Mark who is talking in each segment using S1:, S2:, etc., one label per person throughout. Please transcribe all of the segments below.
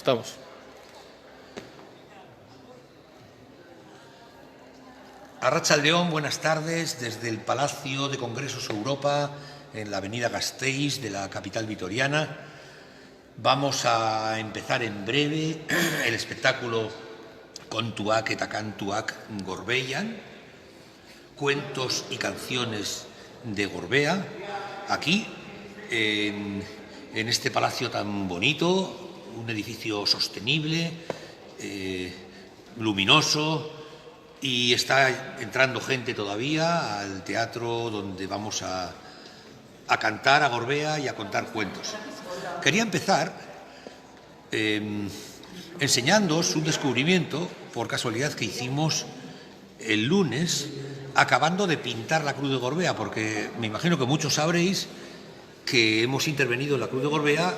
S1: Estamos.
S2: Arratsaldeón, buenas tardes, desde el Palacio de Congresos Europa, en la avenida Gasteiz de la capital vitoriana. Vamos a empezar en breve el espectáculo Kontuak eta Kantuak Gorbeian, cuentos y canciones de Gorbea, aquí, en este palacio tan bonito, un edificio sostenible, luminoso, y está entrando gente todavía al teatro donde vamos a cantar a Gorbea y a contar cuentos. Quería empezar enseñándoos un descubrimiento, por casualidad, que hicimos el lunes, acabando de pintar la Cruz de Gorbea, porque me imagino que muchos sabréis que hemos intervenido en la Cruz de Gorbea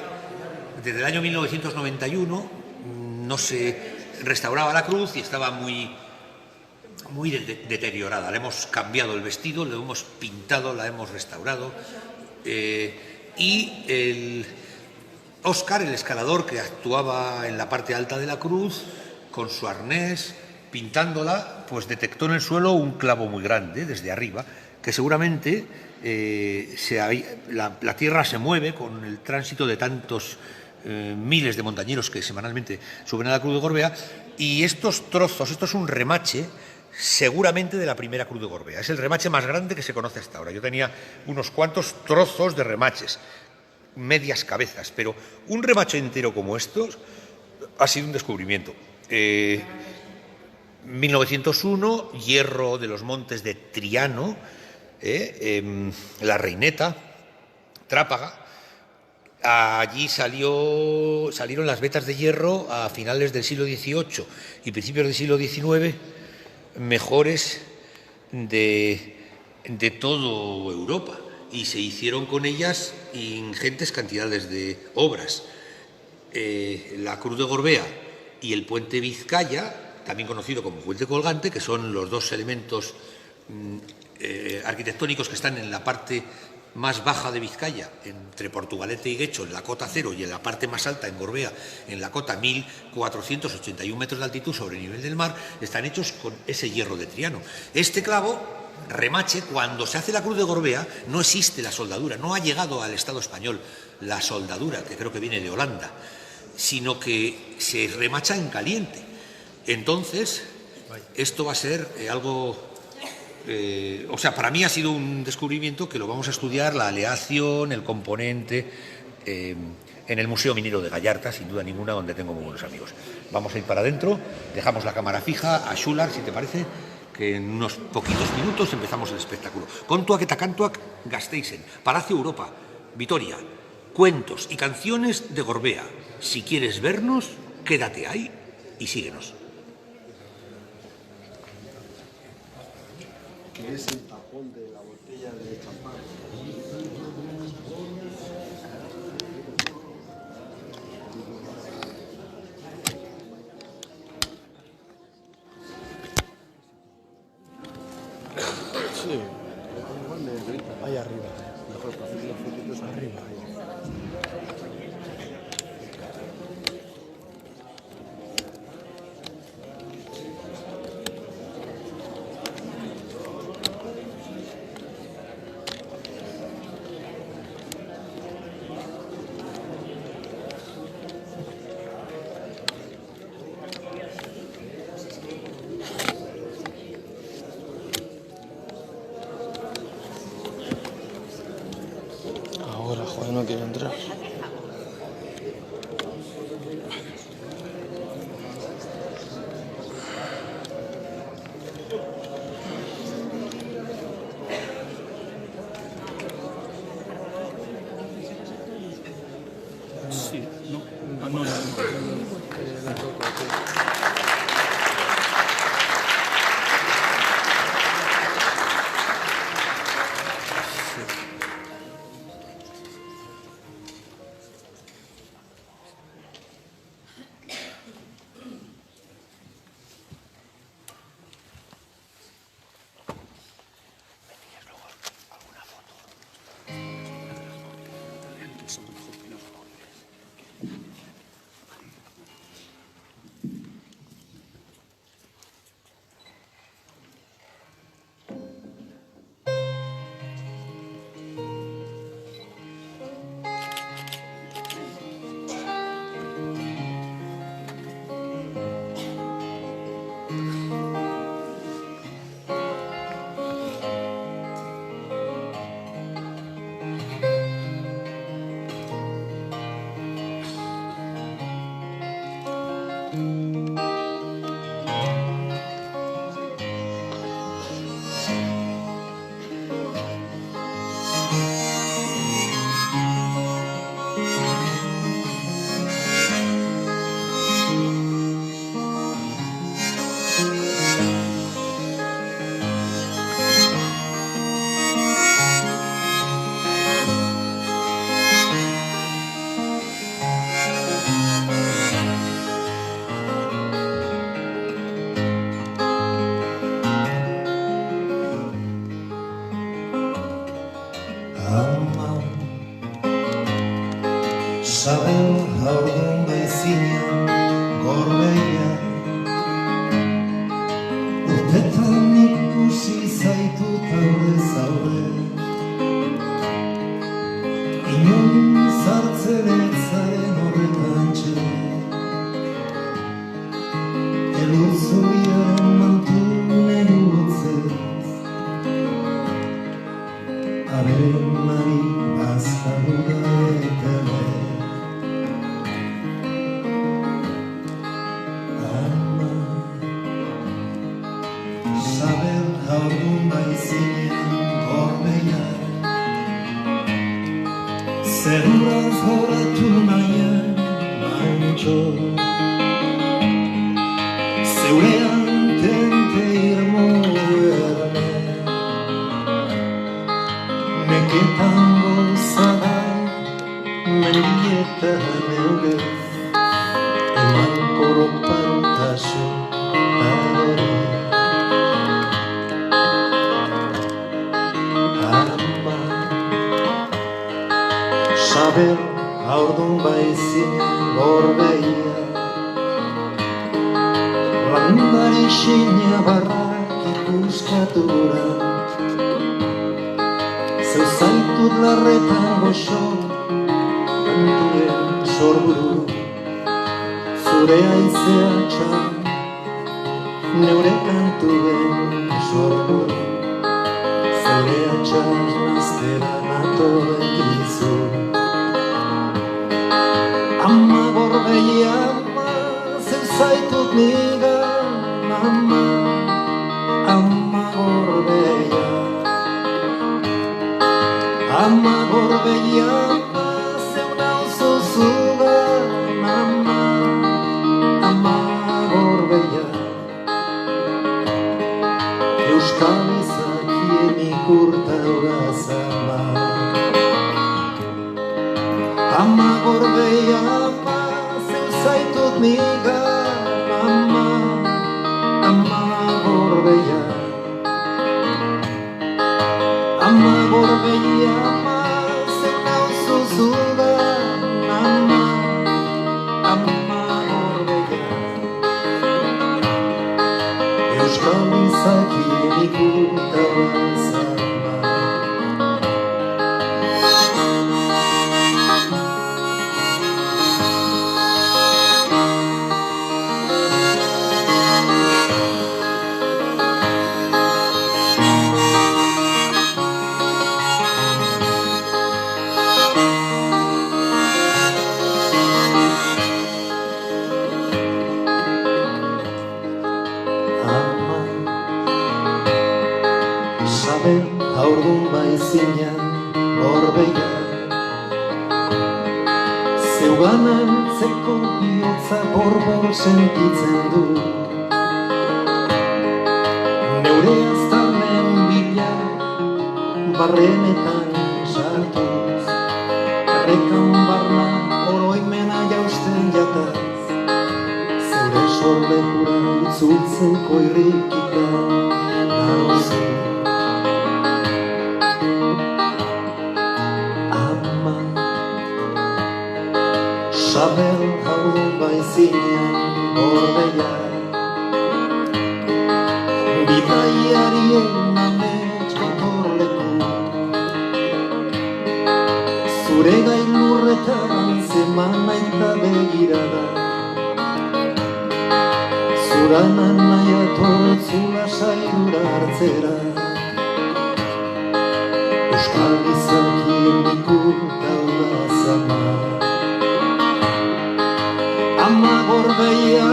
S2: desde el año 1991. No se restauraba la cruz y estaba muy deteriorada. Le hemos cambiado el vestido, le hemos pintado, la hemos restaurado. Y el Óscar, el escalador que actuaba en la parte alta de la cruz, con su arnés, pintándola, pues detectó en el suelo un clavo muy grande desde arriba, que seguramente la tierra se mueve con el tránsito de tantos miles de montañeros que semanalmente suben a la Cruz de Gorbea, y estos trozos, esto es un remache seguramente de la primera Cruz de Gorbea. Es el remache más grande que se conoce hasta ahora. Yo tenía unos cuantos trozos de remaches, medias cabezas, pero un remache entero como estos ha sido un descubrimiento. 1901, hierro de los montes de Triano, la Reineta, Trápaga. Allí salieron las vetas de hierro a finales del siglo XVIII y principios del siglo XIX, mejores de toda Europa, y se hicieron con ellas ingentes cantidades de obras. La Cruz de Gorbea y el puente Vizcaya, también conocido como puente colgante, que son los dos elementos arquitectónicos que están en la parte más baja de Vizcaya, entre Portugalete y Guecho, en la cota cero, y en la parte más alta, en Gorbea, en la cota 1481 metros de altitud sobre el nivel del mar, están hechos con ese hierro de Triano. Este clavo, remache, cuando se hace la Cruz de Gorbea, no existe la soldadura, no ha llegado al Estado español la soldadura, que creo que viene de Holanda, sino que se remacha en caliente. Entonces, esto va a ser algo... o sea, para mí ha sido un descubrimiento que lo vamos a estudiar, la aleación, el componente, en el Museo Minero de Gallarta, sin duda ninguna, donde tengo muy buenos amigos. Vamos a ir para adentro, dejamos la cámara fija a Xular, si te parece, que en unos poquitos minutos empezamos el espectáculo. Kontuak eta Kantuak Gasteizen, Palacio Europa, Vitoria, cuentos y canciones de Gorbea. Si quieres vernos, quédate ahí y síguenos.
S3: Que es el tapón de la botella de champán. Sí, ahí arriba. Mejor para hacer las fotitos arriba. Ahora, joder, no quiero entrar.
S1: Sí, no. Ah, no.
S4: Sabel haurdun bezinean gorbeia urtetan ikusi zaitut aurre zaude inon zartzen etzaren horretan txede elurzoian mantunen ugotzez aberen mari bazkaruda etere Sabel haurdun baizinean gorbeia Zeruraz horatu nahian mantxo Zeurean tente irmo erne Neketan gozada mendietan eugez Eman koroparutasun adori Sabel haurdun baizinean gorbeia Landari xina barrak ikuskatura Zeu zaitut larreta goxo Kantuen sorburu Zure aizea txan Neure kantuen sorburu Zure atxan naztera natorek izu Ama gorbeia, ama, zeu zaitut nigan, ama, ama gorbeia. Ama gorbeia, ama, zeu nauzu zugan, ama, ama gorbeia. Euskal izakien ikurta hogaz ama. Ama gorbeia, ama, zeu zaitut nigan, ama, ama gorbeia. Ama gorbeia, ama, zeu nauzu zugan, ama, ama gorbeia. Euskal izakien ikurta hogaz ama. Sabel haurdun baizinean gorbeia Zeuganan zeko bihotza borbor sentitzen du Neure aztarnen bila barrenetan sartuz Errekan barna oroimena jausten jataz Zeure sorlekura itzultzeko irrikika nauzu Sabel haurdun baizinean gorbeia Bidaiarien amets gotorleku Zure gailurretan zeman aita begirada Zuranan nahi atortzula saidura hartzera Euskal izakien ikurta hogaz ama Ama gorbeia,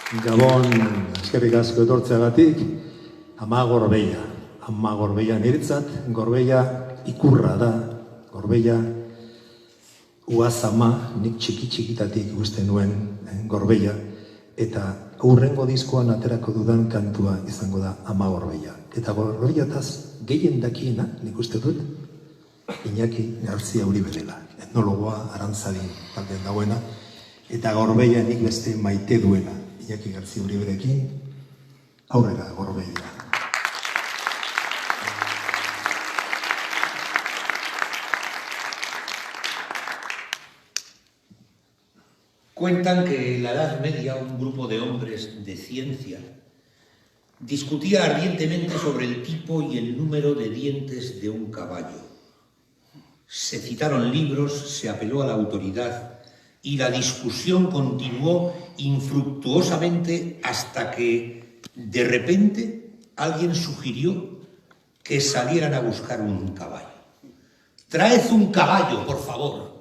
S5: Gabon, eskerrik asko etortzeagatik, Ama Gorbeia. Ama Gorbeia niretzat, Gorbeia ikurra da, Gorbeia uazama, nik txikitatik ikusten nuen Gorbeia, eta hurrengo diskoan aterako dudan kantua izango da Ama Gorbeia. Eta Gorbeiataz gehien dakiena, nik uste dut, Iñaki Gartzia Uribe dela, etnologoa Arantzadin taldean dagoena, eta Gorbeia nik beste maite duena, Iñaki Gartzia Uriberekin, aurrera Gorbeia.
S2: Cuentan que en la Edad Media un grupo de hombres de ciencia discutía ardientemente sobre el tipo y el número de dientes de un caballo. Se citaron libros, se apeló a la autoridad y la discusión continuó infructuosamente hasta que, de repente, alguien sugirió que salieran a buscar un caballo. «Traed un caballo, por favor».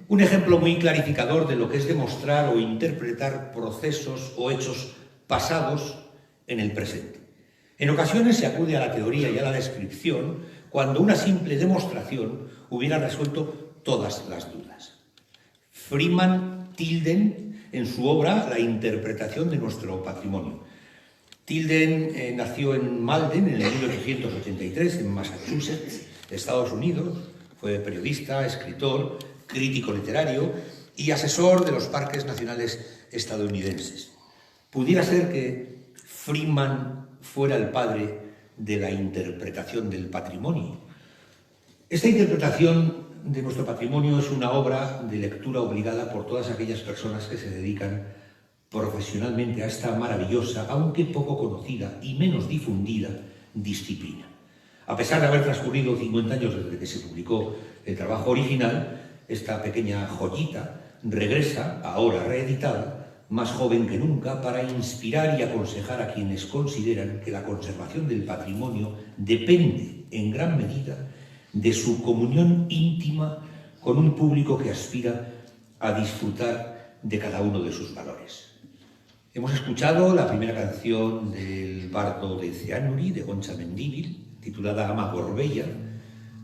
S2: Un ejemplo muy clarificador de lo que es demostrar o interpretar procesos o hechos pasados en el presente. En ocasiones se acude a la teoría y a la descripción cuando una simple demostración hubiera resuelto todas las dudas. Freeman Tilden, en su obra La interpretación de nuestro patrimonio. Tilden nació en Malden en el 1883, en Massachusetts, Estados Unidos. Fue periodista, escritor, crítico literario y asesor de los parques nacionales estadounidenses. Pudiera ser que Freeman fuera el padre de la interpretación del patrimonio. Esta interpretación de nuestro patrimonio es una obra de lectura obligada por todas aquellas personas que se dedican profesionalmente a esta maravillosa, aunque poco conocida y menos difundida, disciplina. A pesar de haber transcurrido 50 años desde que se publicó el trabajo original, esta pequeña joyita regresa, ahora reeditada, más joven que nunca, para inspirar y aconsejar a quienes consideran que la conservación del patrimonio depende, en gran medida, de su comunión íntima con un público que aspira a disfrutar de cada uno de sus valores. Hemos escuchado la primera canción del bardo de Ceanuri, de Goncha Mendívil, titulada Ama Gorbeia.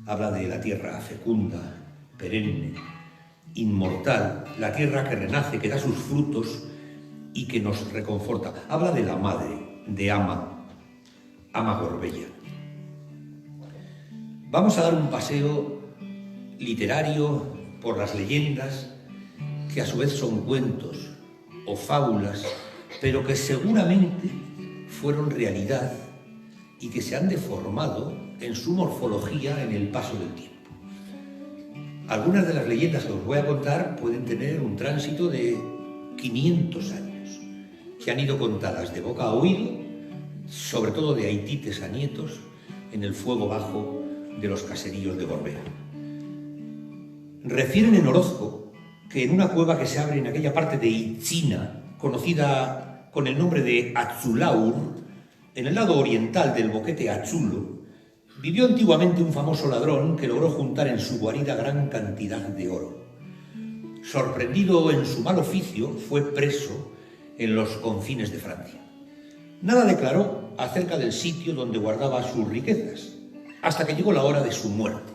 S2: Habla de la tierra fecunda, perenne, inmortal, la tierra que renace, que da sus frutos y que nos reconforta. Habla de la madre, de Ama Gorbeia. Vamos a dar un paseo literario por las leyendas, que a su vez son cuentos o fábulas, pero que seguramente fueron realidad y que se han deformado en su morfología en el paso del tiempo. Algunas de las leyendas que os voy a contar pueden tener un tránsito de 500 años, que han ido contadas de boca a oído, sobre todo de haitites a nietos, en el fuego bajo de los caseríos de Gorbea. Refieren en Orozco que en una cueva que se abre en aquella parte de Itzina, conocida con el nombre de Atzulaur, en el lado oriental del boquete Atzulo, vivió antiguamente un famoso ladrón que logró juntar en su guarida gran cantidad de oro. Sorprendido en su mal oficio, fue preso en los confines de Francia. Nada declaró acerca del sitio donde guardaba sus riquezas, hasta que llegó la hora de su muerte.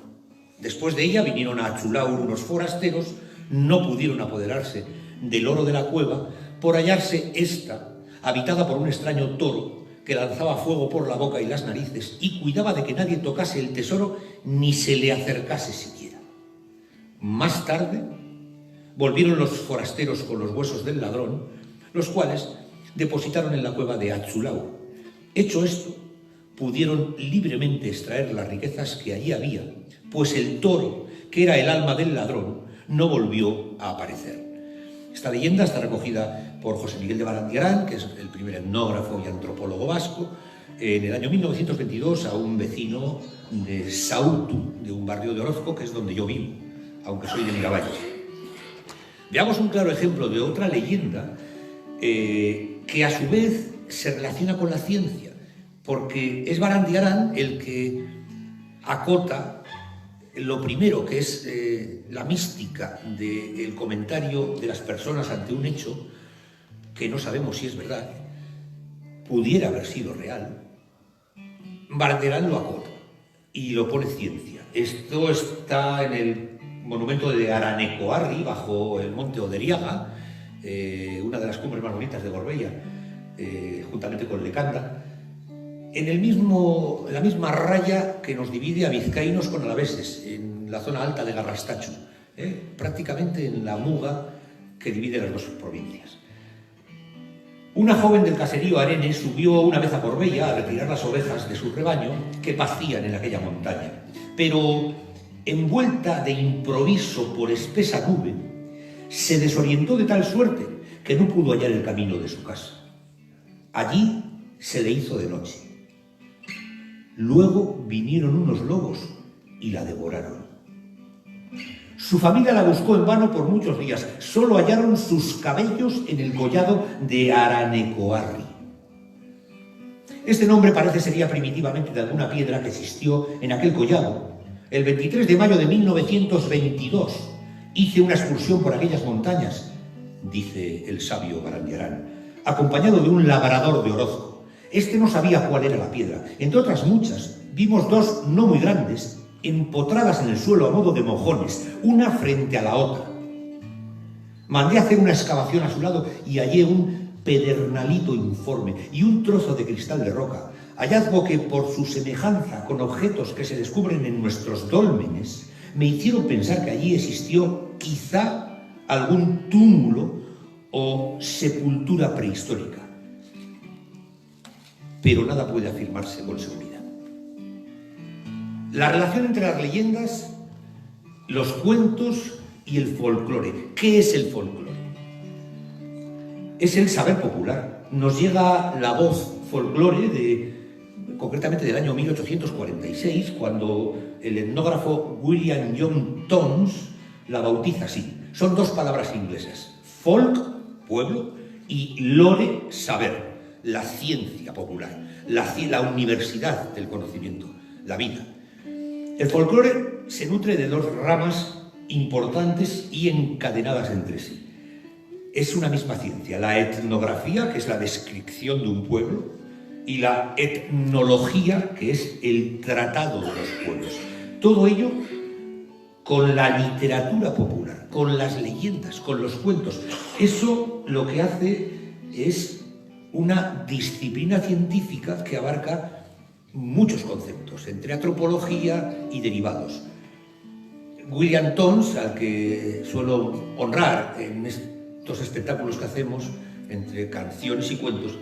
S2: Después de ella vinieron a Atzulaur unos forasteros, no pudieron apoderarse del oro de la cueva por hallarse esta habitada por un extraño toro que lanzaba fuego por la boca y las narices y cuidaba de que nadie tocase el tesoro ni se le acercase siquiera. Más tarde volvieron los forasteros con los huesos del ladrón, los cuales depositaron en la cueva de Atzulaur. Hecho esto, pudieron libremente extraer las riquezas que allí había, pues el toro, que era el alma del ladrón, no volvió a aparecer. Esta leyenda está recogida por José Miguel de Barandiarán, que es el primer etnógrafo y antropólogo vasco, en el año 1922 a un vecino de Sautu, de un barrio de Orozco, que es donde yo vivo, aunque soy de Miravalles. Veamos un claro ejemplo de otra leyenda que a su vez se relaciona con la ciencia, porque es Barandiarán el que acota lo primero, que es la mística del comentario de las personas ante un hecho, que no sabemos si es verdad, pudiera haber sido real, Barandiarán lo acota y lo pone ciencia. Esto está en el monumento de Aranecoarri, bajo el monte Oderiaga, una de las cumbres más bonitas de Gorbella, juntamente con Lecanda, en la misma raya que nos divide a vizcaínos con alaveses, en la zona alta de Garrastachu, prácticamente en la muga que divide las dos provincias. Una joven del caserío Arenes subió una vez a Gorbella a retirar las ovejas de su rebaño que pacían en aquella montaña, pero envuelta de improviso por espesa nube, se desorientó de tal suerte que no pudo hallar el camino de su casa. Allí se le hizo de noche. Luego vinieron unos lobos y la devoraron. Su familia la buscó en vano por muchos días. Solo hallaron sus cabellos en el collado de Aranecoarri. Este nombre parece sería primitivamente de alguna piedra que existió en aquel collado. El 23 de mayo de 1922 hice una excursión por aquellas montañas, dice el sabio Barandiarán, acompañado de un labrador de Orozco. Este no sabía cuál era la piedra. Entre otras muchas, vimos dos no muy grandes, empotradas en el suelo a modo de mojones, una frente a la otra. Mandé a hacer una excavación a su lado y hallé un pedernalito informe y un trozo de cristal de roca, hallazgo que por su semejanza con objetos que se descubren en nuestros dólmenes me hicieron pensar que allí existió quizá algún túmulo o sepultura prehistórica. Pero nada puede afirmarse con seguridad. La relación entre las leyendas, los cuentos y el folclore. ¿Qué es el folclore? Es el saber popular. Nos llega la voz folclore concretamente del año 1846, cuando el etnógrafo William John Townes la bautiza así. Son dos palabras inglesas: folk, pueblo, y lore, saber, la ciencia popular, la universidad del conocimiento, la vida. El folclore se nutre de dos ramas importantes y encadenadas entre sí. Es una misma ciencia: la etnografía, que es la descripción de un pueblo, y la etnología, que es el tratado de los pueblos. Todo ello con la literatura popular, con las leyendas, con los cuentos. Eso lo que hace es una disciplina científica que abarca muchos conceptos, entre antropología y derivados. William Townes, al que suelo honrar en estos espectáculos que hacemos, entre canciones y cuentos,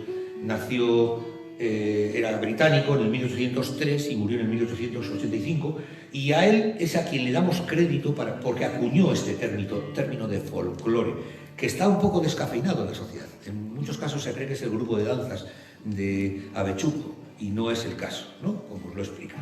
S2: era británico en el 1803 y murió en el 1885, y a él es a quien le damos crédito porque acuñó este término de folclore, que está un poco descafeinado en la sociedad. En muchos casos se cree que es el grupo de danzas de Avechuco, y no es el caso, ¿no? Como os lo explica.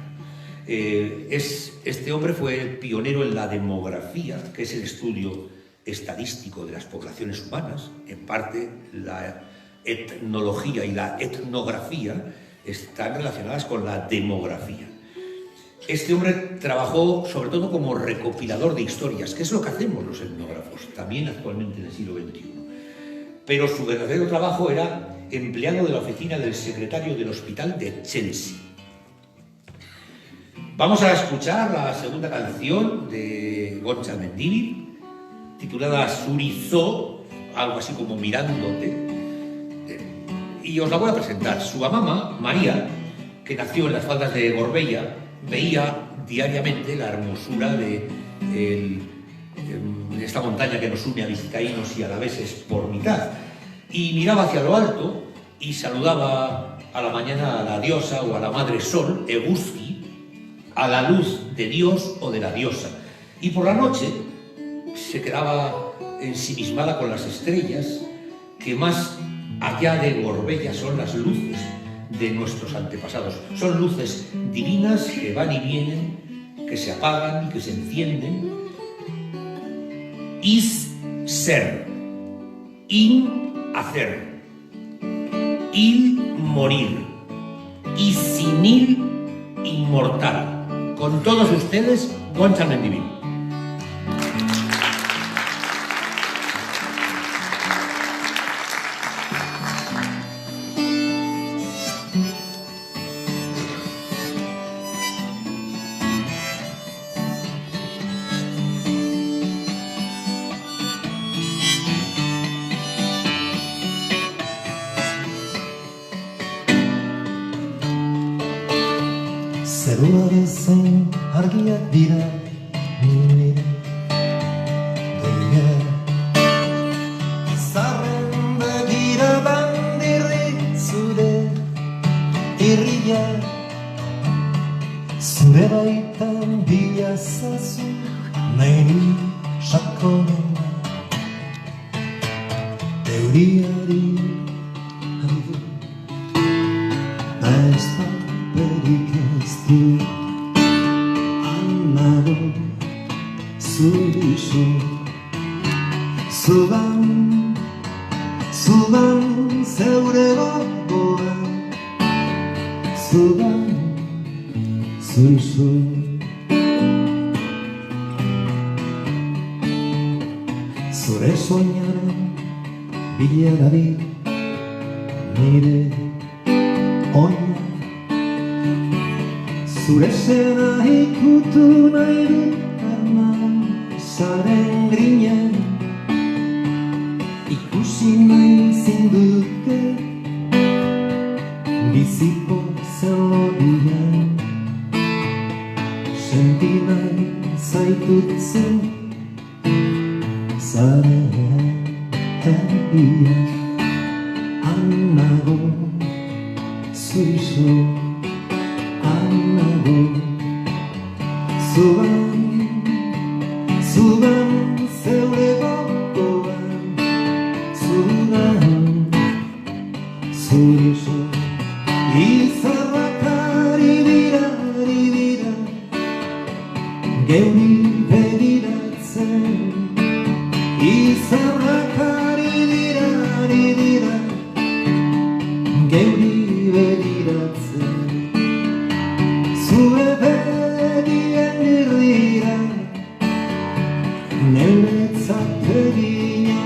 S2: Este hombre fue el pionero en la demografía, que es el estudio estadístico de las poblaciones humanas. En parte, la etnología y la etnografía están relacionadas con la demografía. Este hombre trabajó sobre todo como recopilador de historias, que es lo que hacemos los etnógrafos, también actualmente en el siglo XXI. Pero su verdadero trabajo era empleado de la oficina del secretario del hospital de Chelsea. Vamos a escuchar la segunda canción de Goncha Mendívil, titulada Surizó, algo así como mirándote, y os la voy a presentar. Su mamá, María, que nació en las faldas de Gorbella, veía diariamente la hermosura de esta montaña que nos une a vizcaínos y alaveses por mitad, y miraba hacia lo alto y saludaba a la mañana a la diosa o a la madre sol, Eguzki, a la luz de Dios o de la diosa, y por la noche se quedaba ensimismada con las estrellas, que más allá de Gorbella son las luces de nuestros antepasados. Son luces divinas que van y vienen, que se apagan y que se encienden. Is ser, in hacer, il morir, y sinil inmortal. Con todos ustedes, Goncha Mendívil.
S4: Zerua bezain argiak dira nire begiak. Izarren begira bandirri zure irriak. Zure baitan bila zazu nahi sakonen. Euriari haidu da ez da berik ez du. Anago zurizo zugan zeure gogoan. Zugan zurizo. Zure soñaren bila dabil nire oina. Zure zena ikutu nahi dut arman zaren grinen. Ikusi nahi zinduke bizipo zelodian. Senti nahi zaitut zen zaren egia. Anago zurizo. Anago zugan zeure gogoan. Zugan zurizo. Izarrak ari dira geuri begiratzen. Izarrak ari dira geuri begiratzen. Zure begien irrira neuretzat egina.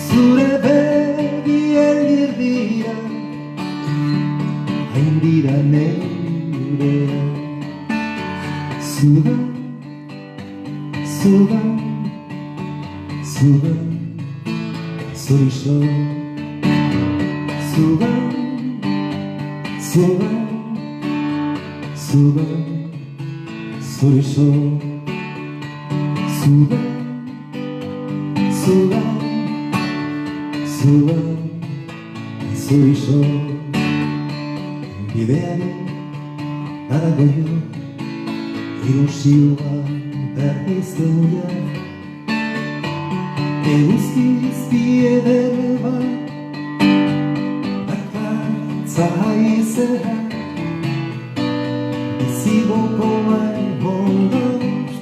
S4: Zure begien irrira hain dira neurea. Zugan zurizo. Zugan zurizo. Zugan zurizo. Bideari garagoio ilusioa berriz deia. Eguzkiz biedere bat dakatza haizea. Biziboko bai hondoz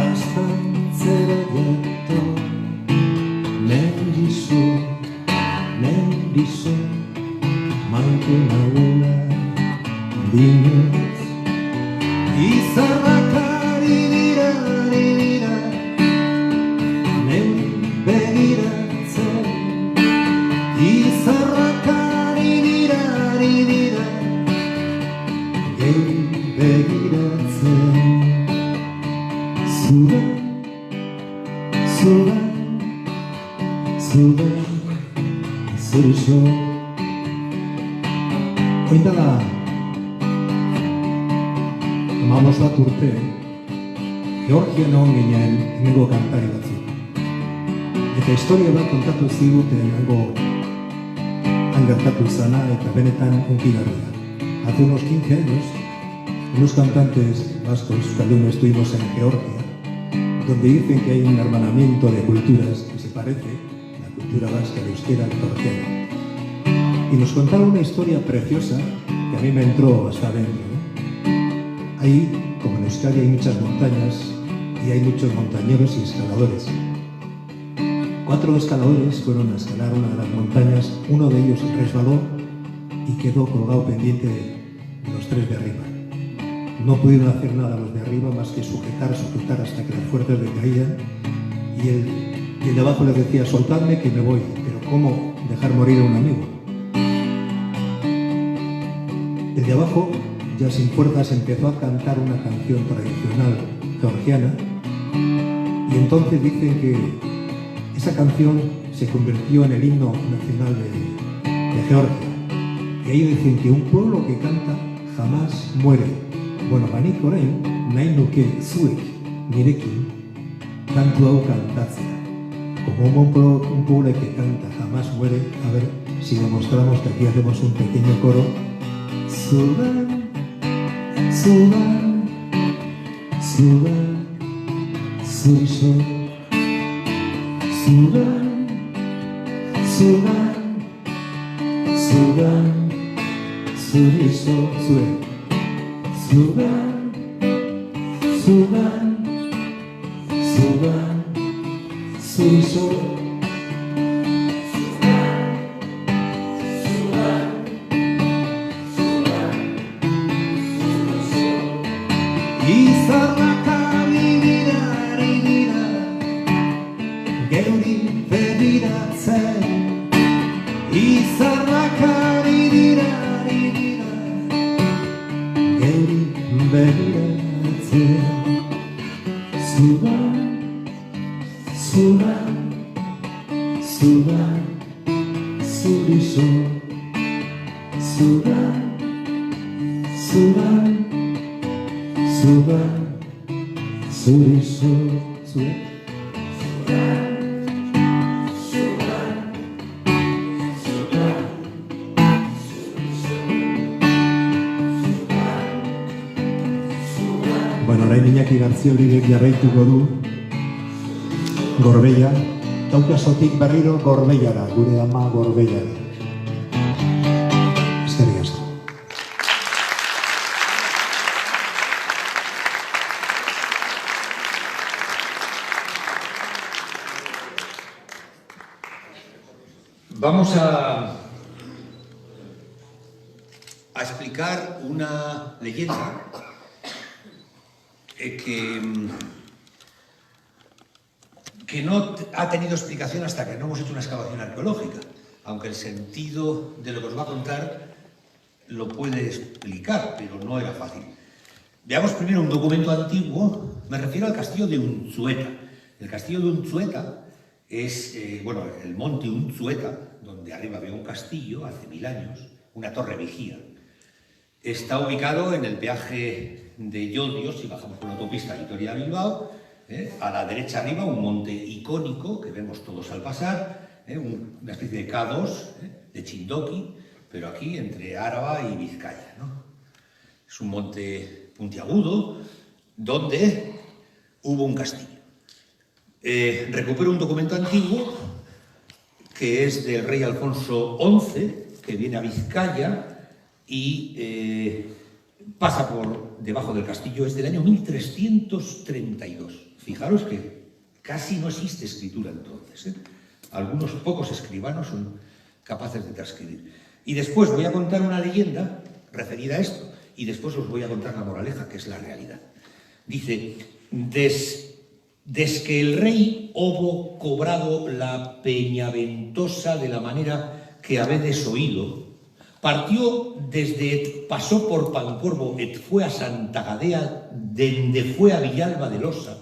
S4: astantzera jato. Nerizo maite nagoela dinez. Izarrak ari dira neuri begiratzen. Izarrak ari dira geuri begiratzen. Zugan zurizo. Oindala 15 bat urte Georgian egon ginen hemengo kantari batzuk. Eta historia bat kontatu ziguten hango gertatu izana eta benetan hunkigarria. Hace unos 15 años, unos cantantes vascos euskaldunes estuvimos en Georgia, donde dicen que hay un hermanamiento de culturas que se parece la cultura vasca, la euskera, la georgiana. Y nos contaron una historia preciosa que a mí me entró hasta adentro. Ahí, como en Euskadi, hay muchas montañas y hay muchos montañeros y escaladores. 4 escaladores fueron a escalar una de las montañas, uno de ellos resbaló y quedó colgado pendiente de los 3 de arriba. No pudieron hacer nada los de arriba más que sujetar hasta que las fuerzas decaían y el de abajo les decía: soltadme que me voy, pero ¿cómo dejar morir a un amigo? El de abajo, ya sin fuerzas, empezó a cantar una canción tradicional georgiana y entonces dicen que esa canción se convirtió en el himno nacional de Georgia. Y ahí dicen que un pueblo que canta jamás muere. Bueno, banik orain, nahi nuke zuek nirekin kantu hau kantatzea. Como un pobre que canta jamás muere, a ver si demostramos que aquí hacemos un pequeño coro. Suban, suban, suban, suso, suban, suban, suban, suriso, sube, suban, suban, suban, suriso. Bueno, orain Iñaki Gartzia hori jarraituko du Gorbeia, Kaukasotik berriro Gorbeiara, gure ama Gorbeiara. Eskerrik asko.
S2: Vamos a explicar una leyenda que no ha tenido explicación hasta que no hemos hecho una excavación arqueológica, aunque el sentido de lo que os va a contar lo puede explicar, pero no era fácil. Veamos primero un documento antiguo, me refiero al castillo de Unzueta. El castillo de Unzueta es, el monte Unzueta, donde arriba había un castillo hace 1000 años, una torre vigía. Está ubicado en el peaje de Llodio, si bajamos por la autopista Vitoria-Bilbao, a la derecha arriba un monte icónico que vemos todos al pasar, una especie de K2 de Chindoki, pero aquí entre Áraba y Vizcaya, ¿no? Es un monte puntiagudo donde hubo un castillo. Recupero un documento antiguo que es del rey Alfonso XI, que viene a Vizcaya y pasa por debajo del castillo. Es del año 1332. Fijaros que casi no existe escritura entonces, Algunos pocos escribanos son capaces de transcribir. Y después voy a contar una leyenda referida a esto, y después os voy a contar la moraleja, que es la realidad. Dice, des que el rey hubo cobrado la peñaventosa de la manera que habedes oído, partió desde pasó por Pancorbo et fue a Santa Gadea, dende fue a Villalba de Losa,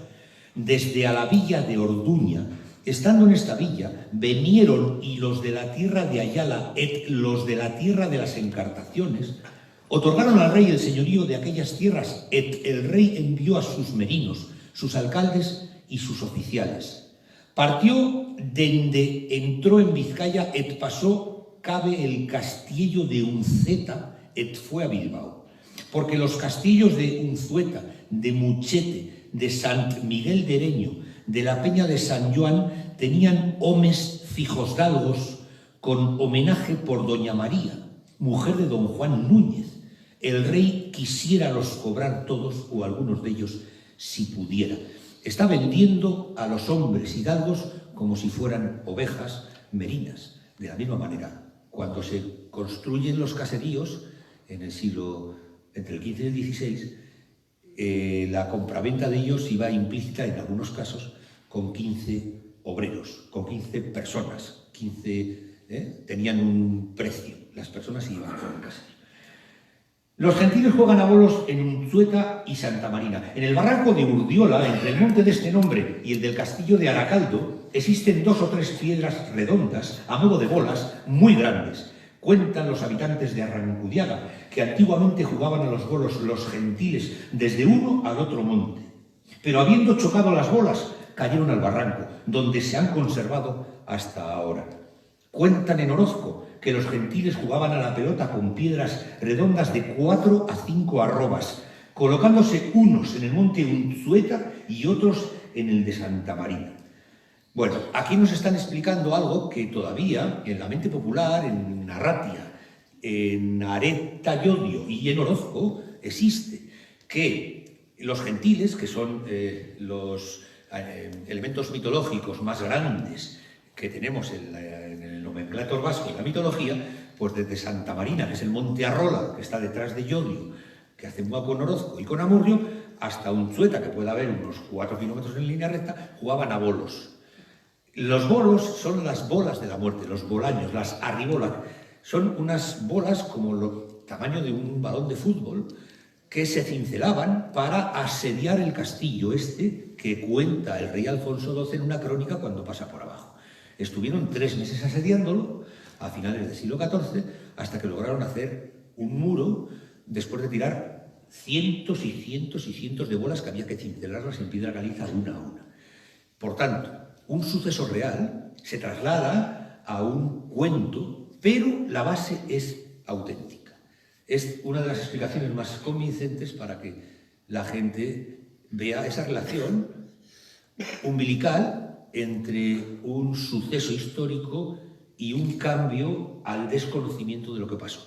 S2: desde a la villa de Orduña. Estando en esta villa, vinieron y los de la tierra de Ayala et los de la tierra de las Encartaciones, otorgaron al rey el señorío de aquellas tierras, et el rey envió a sus merinos, sus alcaldes y sus oficiales. Partió dende entró en Vizcaya et pasó cabe el castillo de Unzueta et fue a Bilbao. Porque los castillos de Unzueta, de Muchete, de Sant Miguel de Ereño, de la Peña de San Joan, tenían homes fijosdalgos con homenaje por doña María, mujer de don Juan Núñez. El rey quisiera los cobrar todos o algunos de ellos si pudiera. Está vendiendo a los hombres hidalgos como si fueran ovejas merinas. De la misma manera, cuando se construyen los caseríos en el siglo entre el XV y el XVI, la compraventa de ellos iba implícita en algunos casos con 15 obreros, con 15 personas. 15 tenían un precio, las personas iban por el caserío. Los gentiles juegan a bolos en Unzueta y Santa Marina. En el barranco de Urdiola, entre el monte de este nombre y el del castillo de Aracaldo, existen 2 o 3 piedras redondas, a modo de bolas, muy grandes. Cuentan los habitantes de Arrancudiaga que antiguamente jugaban a los bolos los gentiles desde uno al otro monte, pero habiendo chocado las bolas cayeron al barranco, donde se han conservado hasta ahora. Cuentan en Orozco que los gentiles jugaban a la pelota con piedras redondas de 4 a 5 arrobas, colocándose unos en el monte Unzueta y otros en el de Santa Marina. Bueno, aquí nos están explicando algo que todavía en la mente popular, en Arratia, en Areta Llodio y en Orozco existe, que los gentiles, que son los elementos mitológicos más grandes que tenemos en el nomenclátor vasco de la mitología, pues desde Santa Marina, que es el monte Arrola, que está detrás de Llodio, que hace mueco con Orozco y con Amurrio, hasta Unzueta, que puede haber unos 4 kilómetros en línea recta, jugaban a bolos. Los bolos son las bolas de la muerte, los bolaños, las arribolas. Son unas bolas como el tamaño de un balón de fútbol que se cincelaban para asediar el castillo que cuenta el rey Alfonso XII en una crónica cuando pasa por abajo. Estuvieron 3 meses asediándolo a finales del siglo XIV hasta que lograron hacer un muro después de tirar cientos y cientos y cientos de bolas que había que cincelarlas en piedra caliza una a una. Por tanto, un suceso real se traslada a un cuento, pero la base es auténtica. Es una de las explicaciones más convincentes para que la gente vea esa relación umbilical entre un suceso histórico y un cambio al desconocimiento de lo que pasó.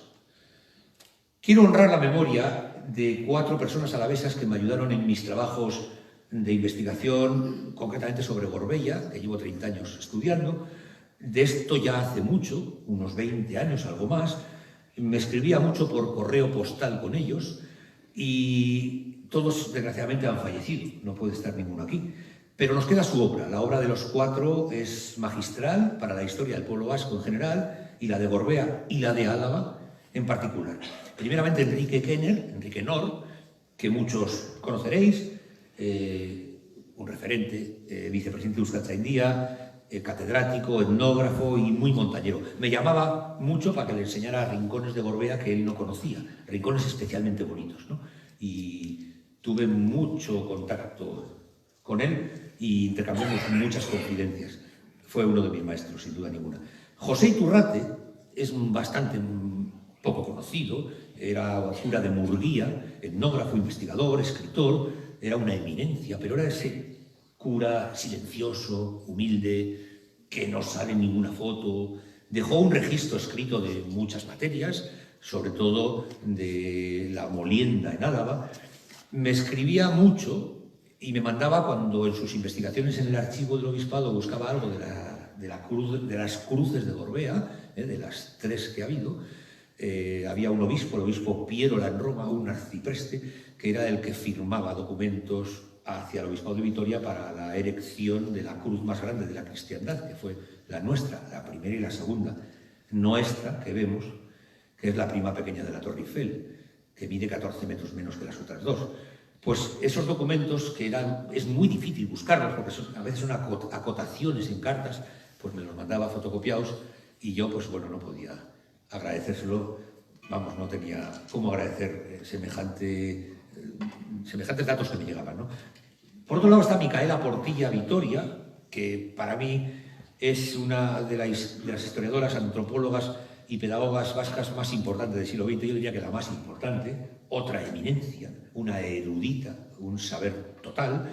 S2: Quiero honrar la memoria de 4 personas alavesas que me ayudaron en mis trabajos de investigación, concretamente sobre Gorbella, que llevo 30 años estudiando. De esto ya hace mucho, unos 20 años, algo más. Me escribía mucho por correo postal con ellos y todos, desgraciadamente, han fallecido. No puede estar ninguno aquí. Pero nos queda su obra. La obra de los 4 es magistral para la historia del pueblo vasco en general y la de Gorbea y la de Álava en particular. Primeramente, Enrique Nor, que muchos conoceréis, un referente, vicepresidente de Euskaltzaindia, catedrático, etnógrafo y muy montañero. Me llamaba mucho para que le enseñara rincones de Gorbea que él no conocía, rincones especialmente bonitos, ¿no? Y tuve mucho contacto con él y intercambiamos muchas confidencias. Fue uno de mis maestros, sin duda ninguna. José Iturrate es bastante poco conocido, era cura de Murguía, etnógrafo, investigador, escritor. Era una eminencia, pero era ese cura silencioso, humilde, que no sale en ninguna foto. Dejó un registro escrito de muchas materias, sobre todo de la molienda en Álava. Me escribía mucho y me mandaba, cuando en sus investigaciones en el archivo del obispado buscaba algo de las cruces de Gorbea, de las 3 que ha habido. Había un obispo, el obispo Pierola en Roma, un arcipreste, que era el que firmaba documentos hacia el obispado de Vitoria para la erección de la cruz más grande de la cristiandad, que fue la nuestra, la primera y la segunda, nuestra, que vemos, que es la prima pequeña de la Torre Eiffel, que mide 14 metros menos que las otras 2. Pues esos documentos, que es muy difícil buscarlos, porque a veces son acotaciones en cartas, pues me los mandaba fotocopiados y yo, pues bueno, no podía agradecérselo. Vamos, no tenía cómo agradecer semejantes datos que me llegaban, ¿no? Por otro lado está Micaela Portilla Vitoria, que para mí es una de las historiadoras, antropólogas y pedagogas vascas más importantes del siglo XX. Yo diría que la más importante, otra eminencia, una erudita, un saber total,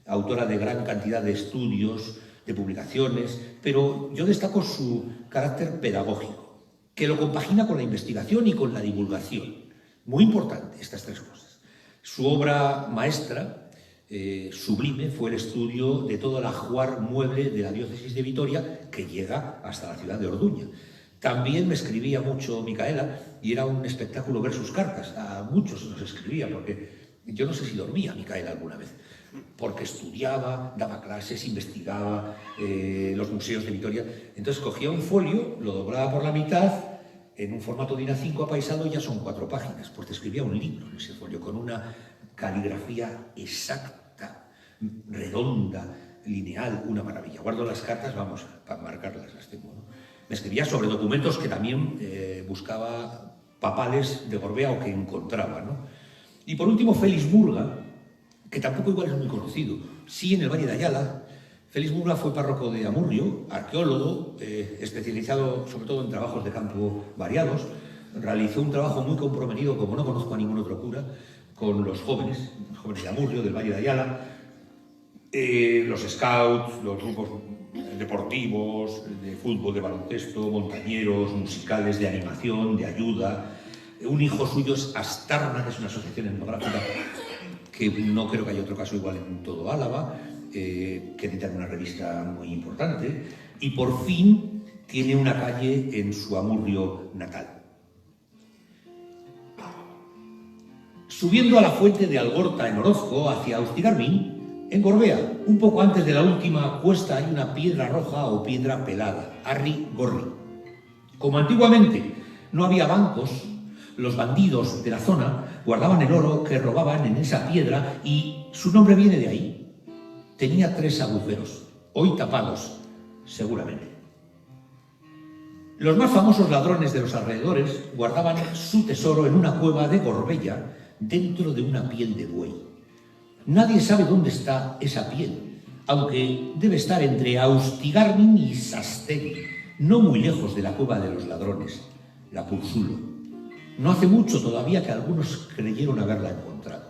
S2: autora de gran cantidad de estudios, de publicaciones, pero yo destaco su carácter pedagógico, que lo compagina con la investigación y con la divulgación. Muy importante estas 3 cosas. Su obra maestra, sublime, fue el estudio de todo el ajuar mueble de la diócesis de Vitoria, que llega hasta la ciudad de Orduña. También me escribía mucho Micaela y era un espectáculo ver sus cartas. A muchos nos escribía, porque yo no sé si dormía Micaela alguna vez, porque estudiaba, daba clases, investigaba los museos de Vitoria. Entonces cogía un folio, lo doblaba por la mitad, en un formato de A5 apaisado, ya son 4 páginas, pues te escribía un libro en ese folio, con una caligrafía exacta, redonda, lineal, una maravilla. Guardo las cartas, vamos, para marcarlas, las tengo, ¿no? Me escribía sobre documentos que también buscaba papales de Gorbea o que encontraba, ¿no? Y por último, Félix Murga, que tampoco igual es muy conocido, sí en el Valle de Ayala. Félix Murga fue párroco de Amurrio, arqueólogo, especializado sobre todo en trabajos de campo variados. Realizó un trabajo muy comprometido, como no conozco a ningún otro cura, con los jóvenes de Amurrio, del Valle de Ayala, los scouts, los grupos deportivos, de fútbol, de baloncesto, montañeros, musicales, de animación, de ayuda. Un hijo suyo es Astarna, que es una asociación etnográfica que no creo que haya otro caso igual en todo Álava, que edita una revista muy importante, y por fin tiene una calle en su Amurrio natal. Subiendo a la fuente de Algorta en Orozco hacia Astigarmin, en Gorbea, un poco antes de la última cuesta, hay una piedra roja o piedra pelada, Arri Gorri. Como antiguamente no había bancos, los bandidos de la zona guardaban el oro que robaban en esa piedra y su nombre viene de ahí. Tenía 3 agujeros, hoy tapados, seguramente. Los más famosos ladrones de los alrededores guardaban su tesoro en una cueva de Gorbella dentro de una piel de buey. Nadie sabe dónde está esa piel, aunque debe estar entre Astigarmin y Sastegui, no muy lejos de la cueva de los ladrones, la Pursulo. No hace mucho todavía que algunos creyeron haberla encontrado.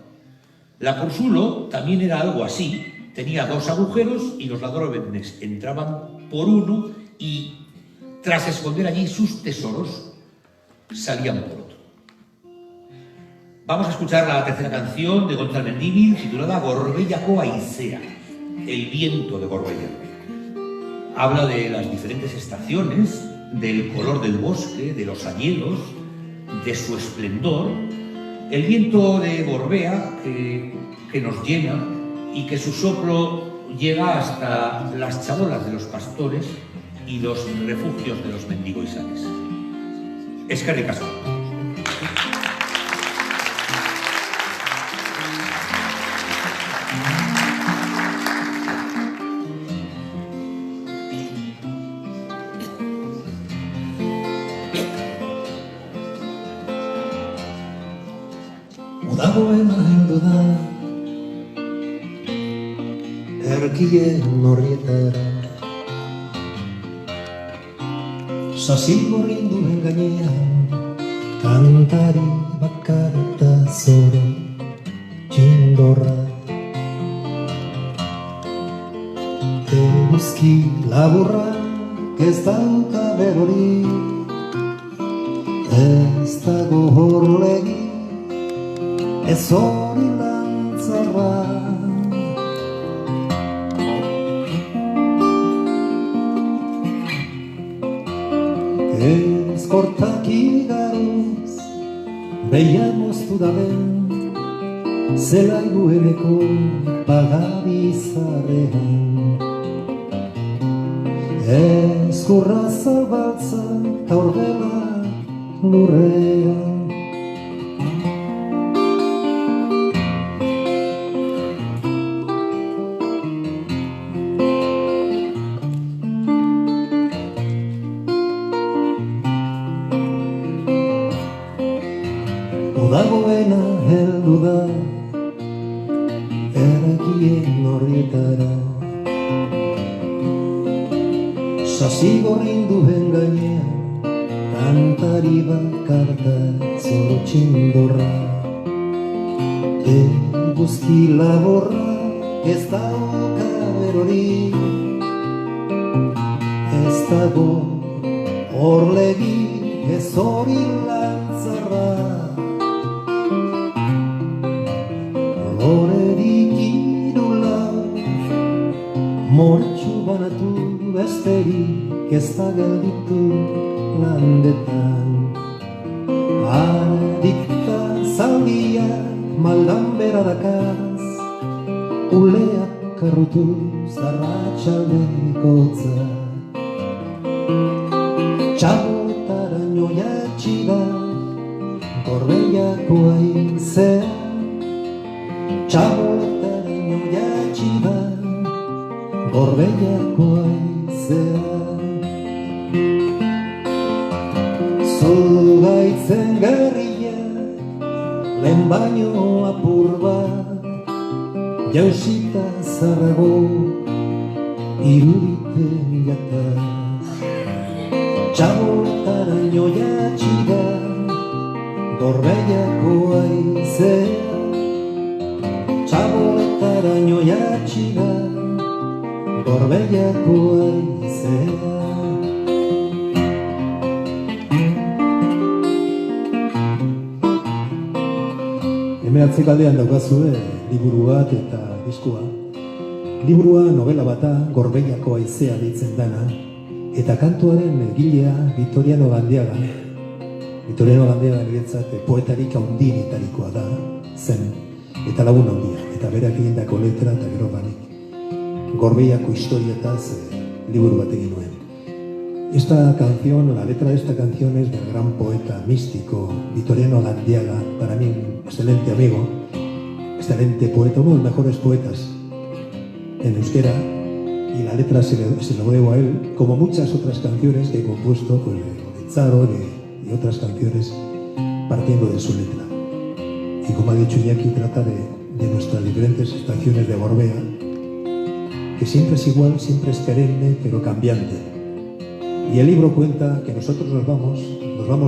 S2: La Pursulo también era algo así, tenía 2 agujeros y los ladrones entraban por uno y, tras esconder allí sus tesoros, salían por otro. Vamos a escuchar la tercera canción de Gonzalo Mendívil, titulada Gorbellako Haizea, el viento de Gorbella. Habla de las diferentes estaciones, del color del bosque, de los añelos, de su esplendor, el viento de Gorbea que nos llena y que su soplo llega hasta las chabolas de los pastores y los refugios de los mendigoisanes. Eskerrik asko.
S5: Udagoena heldu da erkien horrietara, sasi gorrinduen gainean kantari bakar eta zoro txindorra. Eguzki laburra ez dauka berorik, ez dago horlegi, ez hori lantzarra. Ez kortak igaruz, behia moztu daben, zelai gueneko pagabizarrean. Ez kurra zabaltza, taurdela lurrean. Udagoena heldu da erkien horrietara, sasi gorrinduen gainean kantari bakar da zoro txindorra. Eguzki laborra ez dauka berorik, ez dago horlegi, ez hori lantzarra. Lorerik irula, mortxu banatu besterik ez da gelditu landetan. Adikta zaldiak maldan bera dakaz, uleak karrutuz arratsaldekotza. Txabotaraino jatsi da Gorbellako haizea, txabotaraino jatsi da Gorbellako haizea.
S4: baino apur bat jausita zarrago iruditen jata txaboletaraino jatxiga Gorbeiako aizea txaboletaraino jatxiga Gorbeiako aizea Hemen atzekaldean daukazue liburu bat eta diskua. Liburua novela bata Gorbeiako aizea deitzen dana eta kantuaren egilea Vitoriano Gandiaga. Vitoriano Gandiaga niretzat poetarik handienetarikoa da zen eta lagun handia eta berak egindako letra eta gero banik Gorbeiako historietaz liburu bat egin nuen. Esta canción, la letra de esta canción es del gran poeta místico Vitoriano Gandiaga, para mí un excelente amigo, excelente poeta, uno de los mejores poetas en euskera, y la letra se lo debo a él, como muchas otras canciones que he compuesto, pues de Charo y otras canciones partiendo de su letra. Y como ha dicho Iñaki, trata de nuestras diferentes estaciones de Gorbea, que siempre es igual, siempre es perenne, pero cambiante. Y el libro cuenta que nosotros nos vamos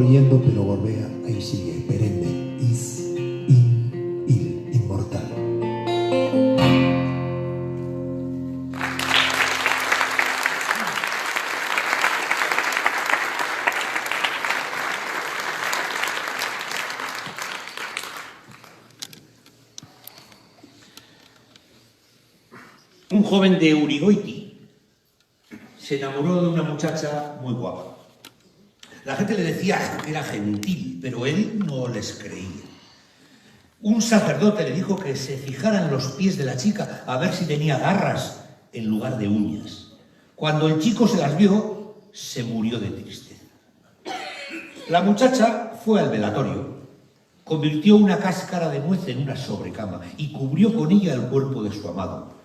S4: yendo, pero Gorbea ahí sigue, perenne, inmortal.
S2: Un joven de Urigoiti se enamoró de una muchacha muy guapa. La gente le decía que era gentil, pero él no les creía. Un sacerdote le dijo que se fijara en los pies de la chica a ver si tenía garras en lugar de uñas. Cuando el chico se las vio, se murió de tristeza. La muchacha fue al velatorio, convirtió una cáscara de nuez en una sobrecama y cubrió con ella el cuerpo de su amado.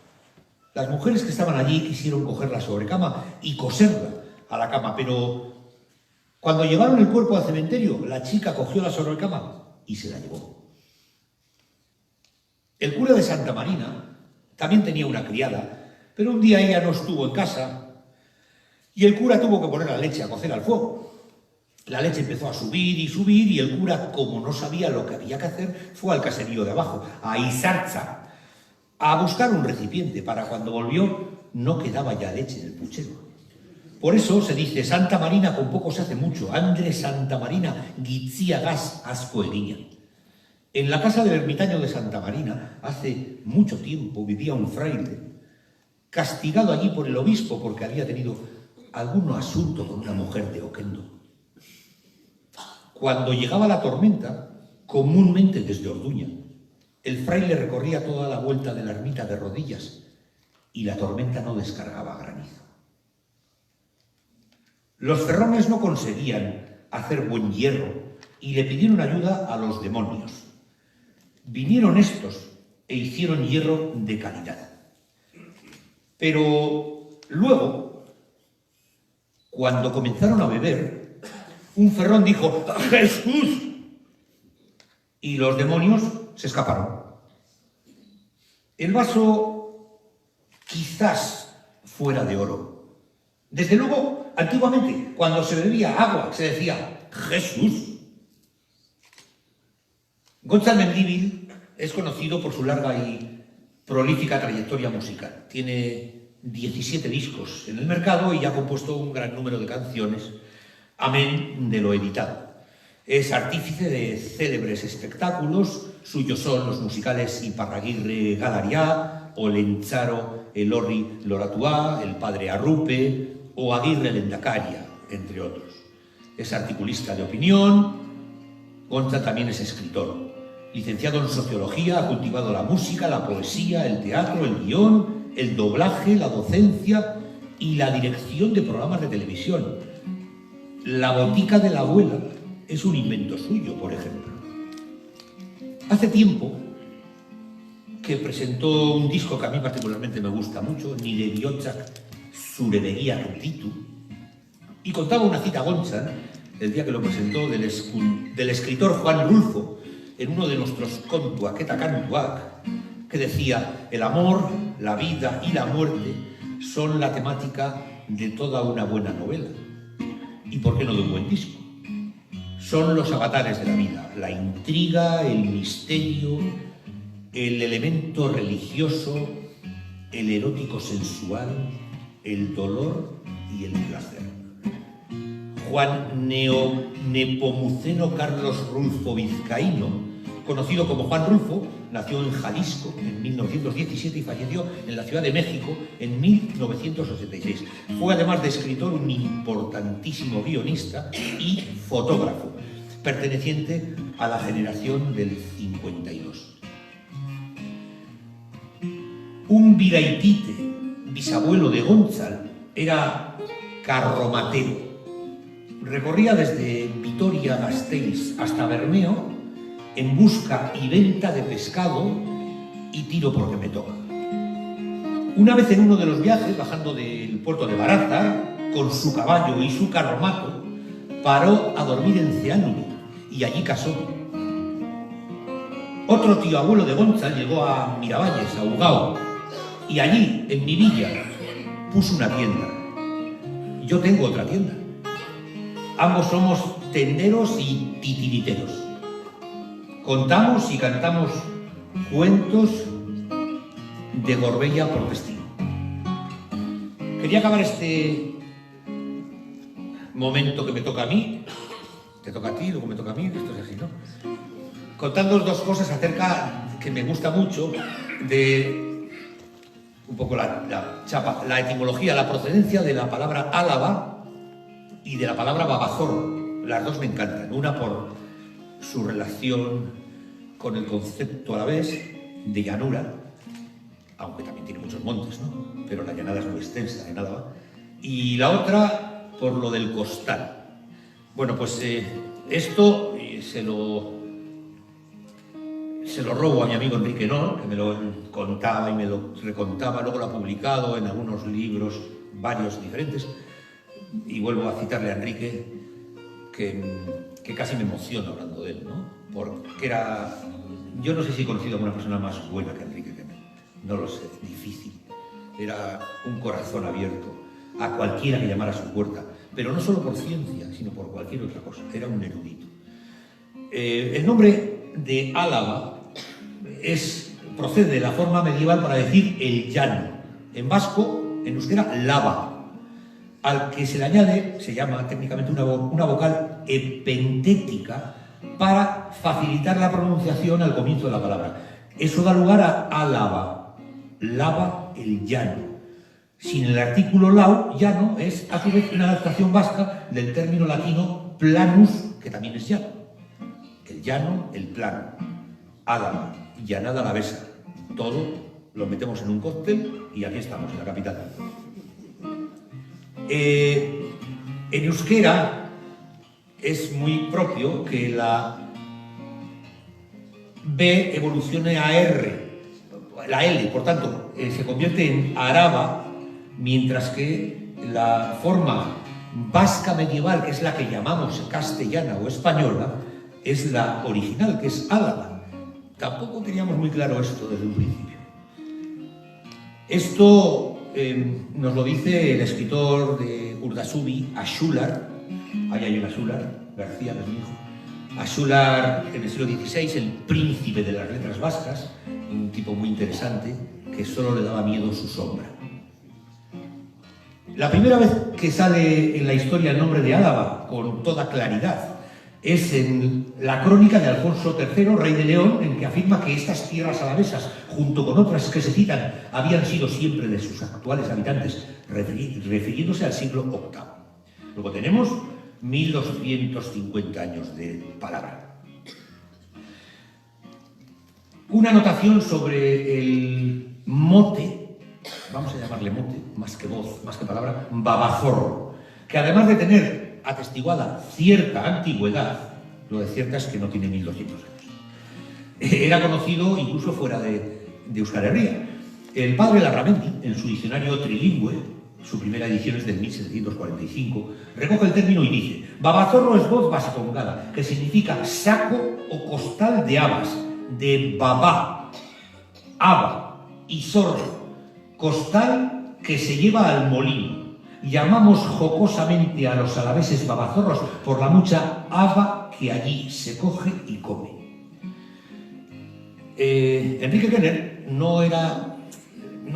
S2: Las mujeres que estaban allí quisieron coger la sobrecama y coserla a la cama, pero cuando llevaron el cuerpo al cementerio, la chica cogió la sobrecama y se la llevó. El cura de Santa Marina también tenía una criada, pero un día ella no estuvo en casa y el cura tuvo que poner la leche a cocer al fuego. La leche empezó a subir y el cura, como no sabía lo que había que hacer, fue al caserío de abajo, a Izarza, a buscar un recipiente. Para cuando volvió no quedaba ya leche en el puchero. Por eso se dice Santa Marina con poco se hace mucho, Andre Santa Marina gitziagaz asko egina. En la casa del ermitaño de Santa Marina hace mucho tiempo vivía un fraile, castigado allí por el obispo porque había tenido algún asunto con una mujer de Oquendo. Cuando llegaba la tormenta, comúnmente desde Orduña, el fraile recorría toda la vuelta de la ermita de rodillas y la tormenta no descargaba granizo. Los ferrones no conseguían hacer buen hierro y le pidieron ayuda a los demonios. Vinieron estos e hicieron hierro de calidad. Pero luego, cuando comenzaron a beber, un ferrón dijo ¡Jesús! Y los demonios se escaparon. El vaso quizás fuera de oro. Desde luego, antiguamente, cuando se bebía agua, se decía Jesús. Gontzal Mendívil es conocido por su larga y prolífica trayectoria musical. Tiene 17 discos en el mercado y ha compuesto un gran número de canciones, amén de lo editado. Es artífice de célebres espectáculos, suyos son los musicales Iparraguirre Galariá, o Lencharo Elorri Loratuá, El Padre Arrupe, o Aguirre Lendacaria, entre otros. Es articulista de opinión. Gontzal también es escritor. Licenciado en Sociología, ha cultivado la música, la poesía, el teatro, el guión, el doblaje, la docencia y la dirección de programas de televisión. La botica de la abuela es un invento suyo, por ejemplo. Hace tiempo que presentó un disco que a mí particularmente me gusta mucho, Nire Bihotzak Zurebegia Ditu, y contaba una cita Gontzal, el día que lo presentó, del escritor Juan Rulfo, en uno de nuestros contua, Queta Cantuac, que decía: el amor, la vida y la muerte son la temática de toda una buena novela. ¿Y por qué no de un buen disco? Son los avatares de la vida, la intriga, el misterio, el elemento religioso, el erótico sensual, el dolor y el placer. Juan Nepomuceno Carlos Rulfo Vizcaíno, conocido como Juan Rulfo, nació en Jalisco en 1917 y falleció en la Ciudad de México en 1986. Fue, además de escritor, un importantísimo guionista y fotógrafo, perteneciente a la generación del 52. Un Viraitite, bisabuelo de Gonzal, era carromatero. Recorría desde Vitoria-Gasteiz hasta Bermeo en busca y venta de pescado y tiro porque me toca. Una vez en uno de los viajes, bajando del puerto de Baraza, con su caballo y su carromato, paró a dormir en Ceánuri y allí casó. Otro tío abuelo de Gonzal llegó a Miravalles, a Ugao, y allí, en mi villa, puso una tienda. Yo tengo otra tienda. Ambos somos tenderos y titiriteros. Contamos y cantamos cuentos de Gorbella por testigo. Quería acabar este momento que me toca a mí, te toca a ti, luego me toca a mí, esto es así, ¿no? Contándoos dos cosas acerca, que me gusta mucho, de un poco la etimología, la procedencia de la palabra Álava y de la palabra Babazorro. Las dos me encantan, una por su relación con el concepto a la vez de llanura, aunque también tiene muchos montes, ¿no? Pero la llanada es muy extensa en Álava, y la otra por lo del costal. Bueno, pues esto se lo robo a mi amigo Enrique Nor, que me lo contaba y me lo recontaba, luego lo ha publicado en algunos libros, varios diferentes, y vuelvo a citarle a Enrique, que casi me emociona hablando de él, ¿no? Porque era, yo no sé si he conocido a una persona más buena que Enrique que no lo sé, difícil. Era un corazón abierto a cualquiera que llamara a su puerta, pero no solo por ciencia, sino por cualquier otra cosa. Era un erudito. El nombre de Álava procede de la forma medieval para decir el llano. En vasco, en euskera, lava. Al que se le añade, se llama técnicamente una vocal epentética para facilitar la pronunciación al comienzo de la palabra. Eso da lugar a Álava, lava, el llano. Sin el artículo lau, llano, es a su vez una adaptación vasca del término latino planus, que también es llano. El llano, el plano. Álava, llanada alavesa. Todo lo metemos en un cóctel y aquí estamos, en la capital. En euskera es muy propio que la B evolucione a R, la L, por tanto, se convierte en araba, mientras que la forma vasca medieval, que es la que llamamos castellana o española, es la original, que es Álava. Tampoco teníamos muy claro esto desde un principio. Esto nos lo dice el escritor de Urdasubi, Axular. Ahí hay un Axular, García, que es mi hijo. Axular, en el siglo XVI, el príncipe de las letras vascas, un tipo muy interesante, que solo le daba miedo su sombra. La primera vez que sale en la historia el nombre de Álava con toda claridad es en la crónica de Alfonso III, rey de León, en que afirma que estas tierras alavesas, junto con otras que se citan, habían sido siempre de sus actuales habitantes, refiriéndose al siglo VIII. Luego tenemos 1250 años de palabra. Una anotación sobre el mote, vamos a llamarle mote, más que voz, más que palabra, babazorro, que además de tener atestiguada cierta antigüedad, lo de cierta es que no tiene 1200 años. Era conocido incluso fuera de Euskal Herria. El padre Larramendi, en su diccionario trilingüe, su primera edición es del 1745, recoge el término y dice: babazorro es voz vascongada, que significa saco o costal de habas, de babá, haba y zorro, costal que se lleva al molino. Llamamos jocosamente a los alaveses babazorros por la mucha haba que allí se coge y come. Enrique Kenner no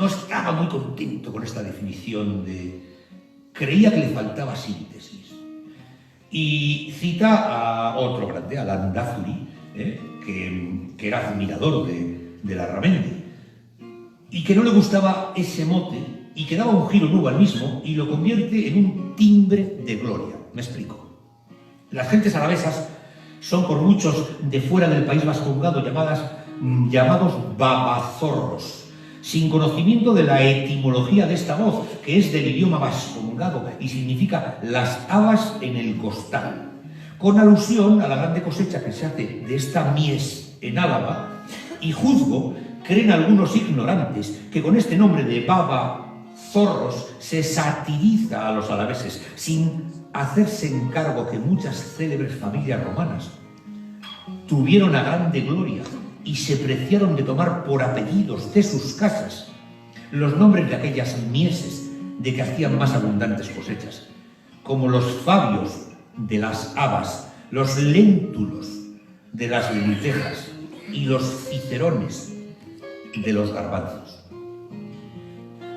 S2: estaba muy contento con esta definición creía que le faltaba síntesis. Y cita a otro grande, a Landázuri, que era admirador de Larramendi, y que no le gustaba ese mote, y que daba un giro nuevo al mismo, y lo convierte en un timbre de gloria. Me explico. Las gentes alavesas son por muchos de fuera del país vascongado llamados babazorros, sin conocimiento de la etimología de esta voz, que es del idioma vascongado y significa las habas en el costal, con alusión a la grande cosecha que se hace de esta mies en Álava, y juzgo, creen algunos ignorantes, que con este nombre de babazorros se satiriza a los alaveses, sin hacerse en cargo que muchas célebres familias romanas tuvieron a grande gloria y se preciaron de tomar por apellidos de sus casas los nombres de aquellas mieses de que hacían más abundantes cosechas, como los Fabios de las habas, los Léntulos de las lentejas y los Cicerones de los garbanzos.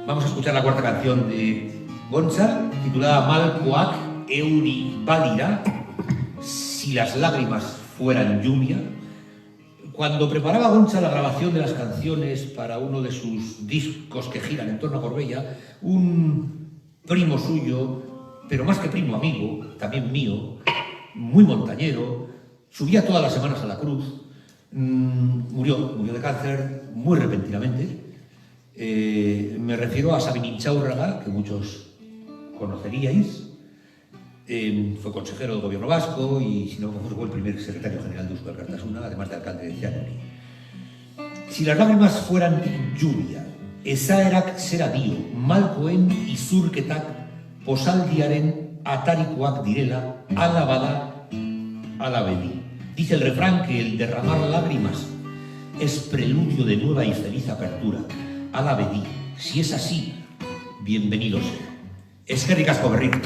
S2: Vamos a escuchar la cuarta canción de Gontzal, titulada Malkoak Euri Badira, si las lágrimas fueran lluvia. Cuando preparaba Gontzal la grabación de las canciones para uno de sus discos que giran en torno a Gorbella, un primo suyo, pero más que primo, amigo, también mío, muy montañero, subía todas las semanas a la cruz, murió de cáncer muy repentinamente. Me refiero a Sabin Intxaurraga, que muchos conoceríais. Fue consejero del gobierno vasco y, si no me confundo, fue el primer secretario general de Euskal Alkartasuna, además de alcalde de Zianuri. Si las lágrimas fueran lluvia, esaerak zera dio, malkoen izurketak posaldiaren atarikoak direla, ala bada, ala bedi. Dice el refrán que el derramar lágrimas es preludio de nueva y feliz apertura. Ala bedi. Si es así, bienvenido sea. Eskerrik asko berriro.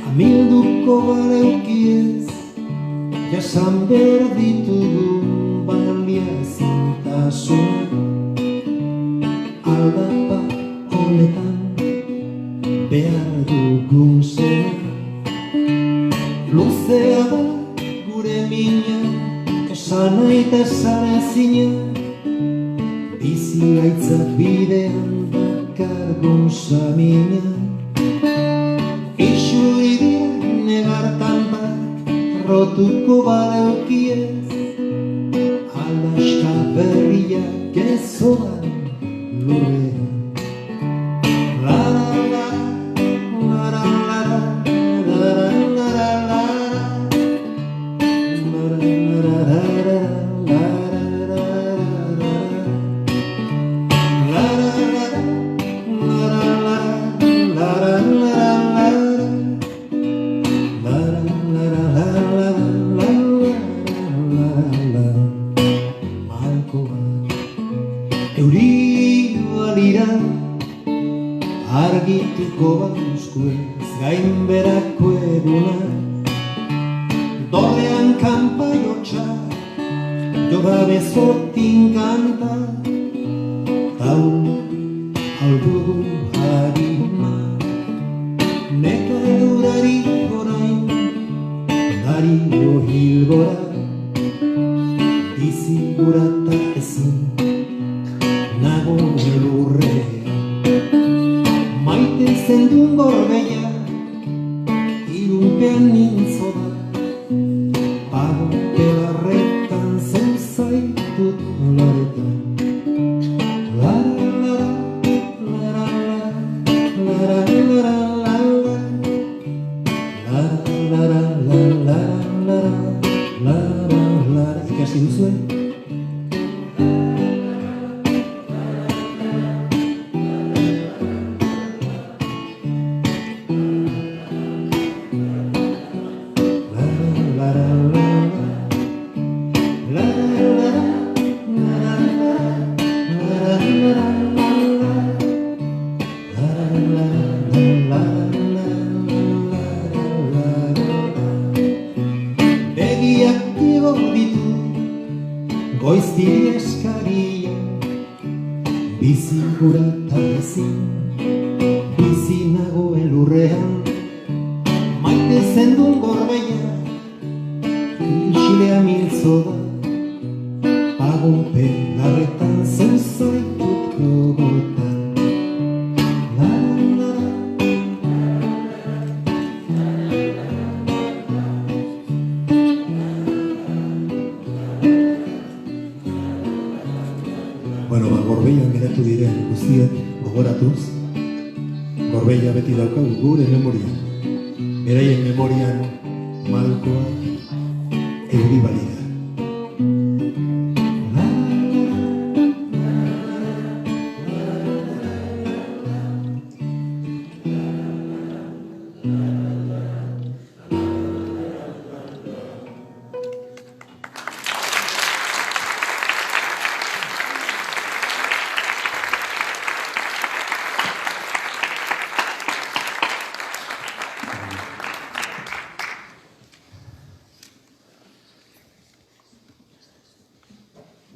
S6: Amilduko
S4: jasan behar ditugun baliazintasuna. Aldapa honetan behar dugun zena. Luzea da gure mina, esana eta esana zina. Bizi gaitzak bidean bakar gonsamina. Isuri dira negartan bat, rotuko badaukiez. Alaska berriak ezoan lurrean. Euri balira argituko bauzkuez gainberako eguna. Dorrean kanpaiotxa joga bezotin kanta. Aldugu harima neka edurari gorain dario hilgora. Bizi gurata ezin nago elurrean. Maite zendun gorbeia irunpean nintzo da. Pago belarretan zen zaitut loretan. Ikasi duzue? Begiak igo ditu goiztiri eskaria. Bizi gurata ezin, bizi nago elurrean. Maite zendun gorbeia isilea mintzo da. Pago belarretan zen zaitut gogotan. Bueno, Gorbeian geratu diren guztiek gogoratuz, Gorbeia beti daukagu gure memorian. Beraien memorian malkoa euri balira.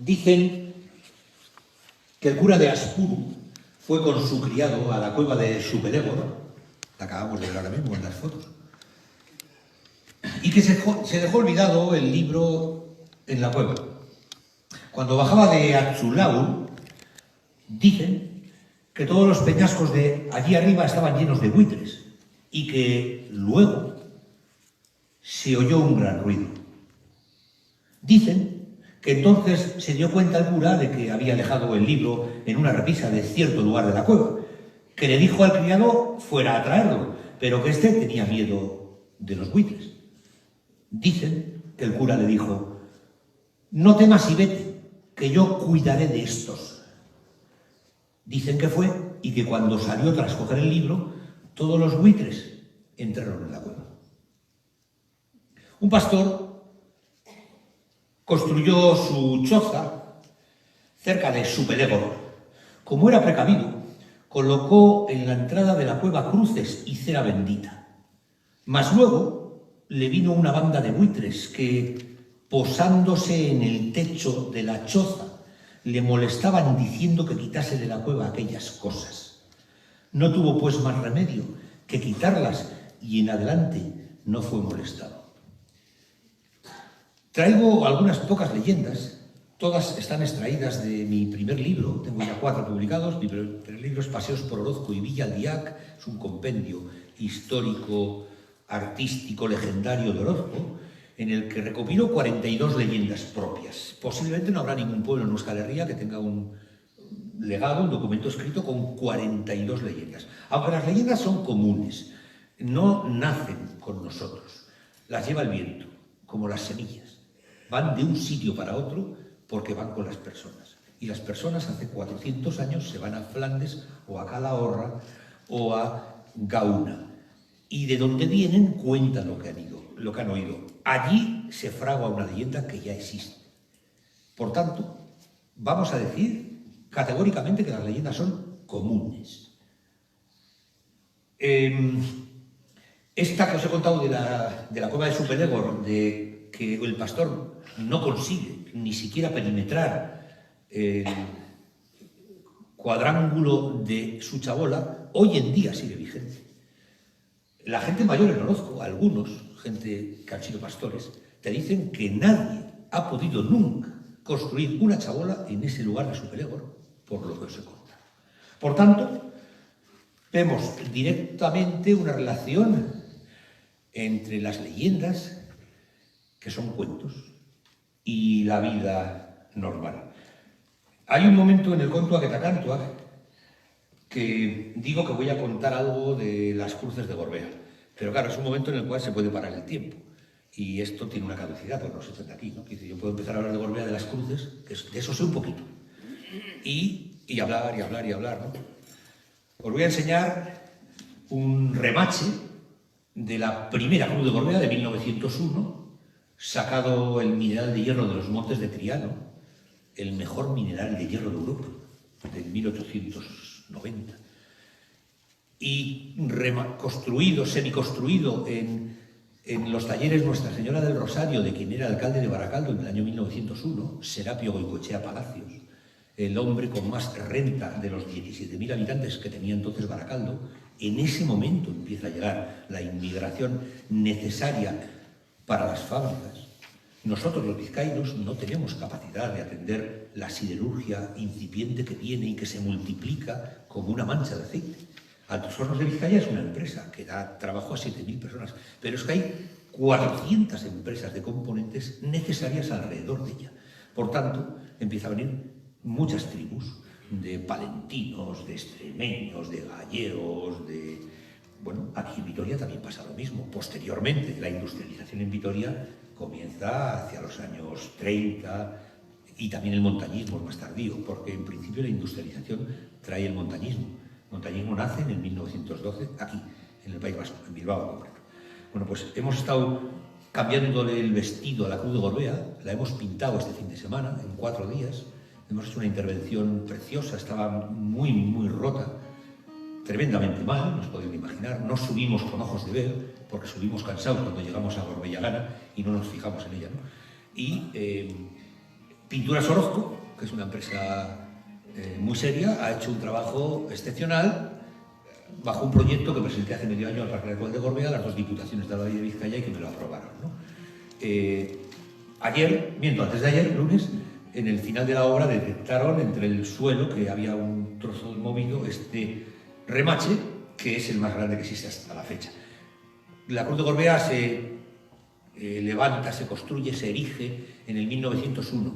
S2: Dicen que el cura de Aspuru fue con su criado a la cueva de Supelégor, la acabamos de ver ahora mismo en las fotos, y que se dejó olvidado el libro en la cueva. Cuando bajaba de Atzulaul, dicen que todos los peñascos de allí arriba estaban llenos de buitres y que luego se oyó un gran ruido. Dicen que entonces se dio cuenta el cura de que había dejado el libro en una repisa de cierto lugar de la cueva, que le dijo al criado fuera a traerlo, pero que éste tenía miedo de los buitres. Dicen que el cura le dijo: no temas y vete, que yo cuidaré de estos. Dicen que fue y que cuando salió tras coger el libro, todos los buitres entraron en la cueva. Un pastor construyó su choza cerca de Supelégor. Como era precavido, colocó en la entrada de la cueva cruces y cera bendita. Mas luego le vino una banda de buitres que, posándose en el techo de la choza, le molestaban diciendo que quitase de la cueva aquellas cosas. No tuvo pues más remedio que quitarlas y en adelante no fue molestado. Traigo algunas pocas leyendas, todas están extraídas de mi primer libro, tengo ya 4 publicados. Mi primer libro es Paseos por Orozco y Villa Aldiac, es un compendio histórico, artístico, legendario de Orozco, en el que recopilo 42 leyendas propias. Posiblemente no habrá ningún pueblo en Euskal Herria que tenga un legado, un documento escrito con 42 leyendas. Aunque las leyendas son comunes, no nacen con nosotros, las lleva el viento, como las semillas. Van de un sitio para otro porque van con las personas. Y las personas hace 400 años se van a Flandes o a Calahorra o a Gauna. Y de donde vienen cuentan lo que han oído. Allí se fragua una leyenda que ya existe. Por tanto, vamos a decir categóricamente que las leyendas son comunes. Esta que os he contado de la cueva de Supelégor, de que el pastor no consigue ni siquiera perimetrar el cuadrángulo de su chabola, hoy en día sigue vigente. La gente mayor en Orozco, algunos, gente que han sido pastores, te dicen que nadie ha podido nunca construir una chabola en ese lugar de Supelégor, por lo que os he contado. Por tanto, vemos directamente una relación entre las leyendas, que son cuentos, y la vida normal. Hay un momento en el Conto Aquetacantua que digo que voy a contar algo de las cruces de Gorbea, pero claro, es un momento en el cual se puede parar el tiempo, y esto tiene una caducidad, pues no se trata aquí, ¿no? Yo puedo empezar a hablar de Gorbea, de las cruces, que de eso sé un poquito, y hablar, ¿no? Os voy a enseñar un remache de la primera cruz de Gorbea de 1901, sacado el mineral de hierro de los montes de Triano, el mejor mineral de hierro de Europa, de 1890, y semiconstruido en los talleres Nuestra Señora del Rosario, de quien era alcalde de Baracaldo en el año 1901, Serapio Goicoechea Palacios, el hombre con más renta de los 17.000 habitantes que tenía entonces Baracaldo. En ese momento empieza a llegar la inmigración necesaria para las fábricas. Nosotros los vizcaínos no tenemos capacidad de atender la siderurgia incipiente que viene y que se multiplica como una mancha de aceite. Altos Hornos de Vizcaya es una empresa que da trabajo a 7.000 personas, pero es que hay 400 empresas de componentes necesarias alrededor de ella. Por tanto, empieza a venir muchas tribus de palentinos, de extremeños, de gallegos, de... Bueno, aquí en Vitoria también pasa lo mismo. Posteriormente, la industrialización en Vitoria comienza hacia los años 30 y también el montañismo es más tardío, porque en principio la industrialización trae el montañismo. El montañismo nace en el 1912, aquí, en el País Vasco, en Bilbao en concreto. Bueno, pues hemos estado cambiándole el vestido a la Cruz de Gorbea, la hemos pintado este fin de semana, en 4 días. Hemos hecho una intervención preciosa, estaba muy, muy rota, tremendamente mal, no os podéis imaginar. No subimos con ojos de ver, porque subimos cansados cuando llegamos a Gorbella Gana y no nos fijamos en ella, ¿no? Y Pinturas Orozco, que es una empresa muy seria, ha hecho un trabajo excepcional bajo un proyecto que presenté hace medio año al Parque Natural de Gorbea, las 2 diputaciones de la Valle de Vizcaya, y que me lo aprobaron, ¿no? Antes de ayer, lunes, en el final de la obra detectaron entre el suelo, que había un trozo movido, este remache, que es el más grande que existe hasta la fecha. La Cruz de Gorbea se levanta, se construye, se erige en el 1901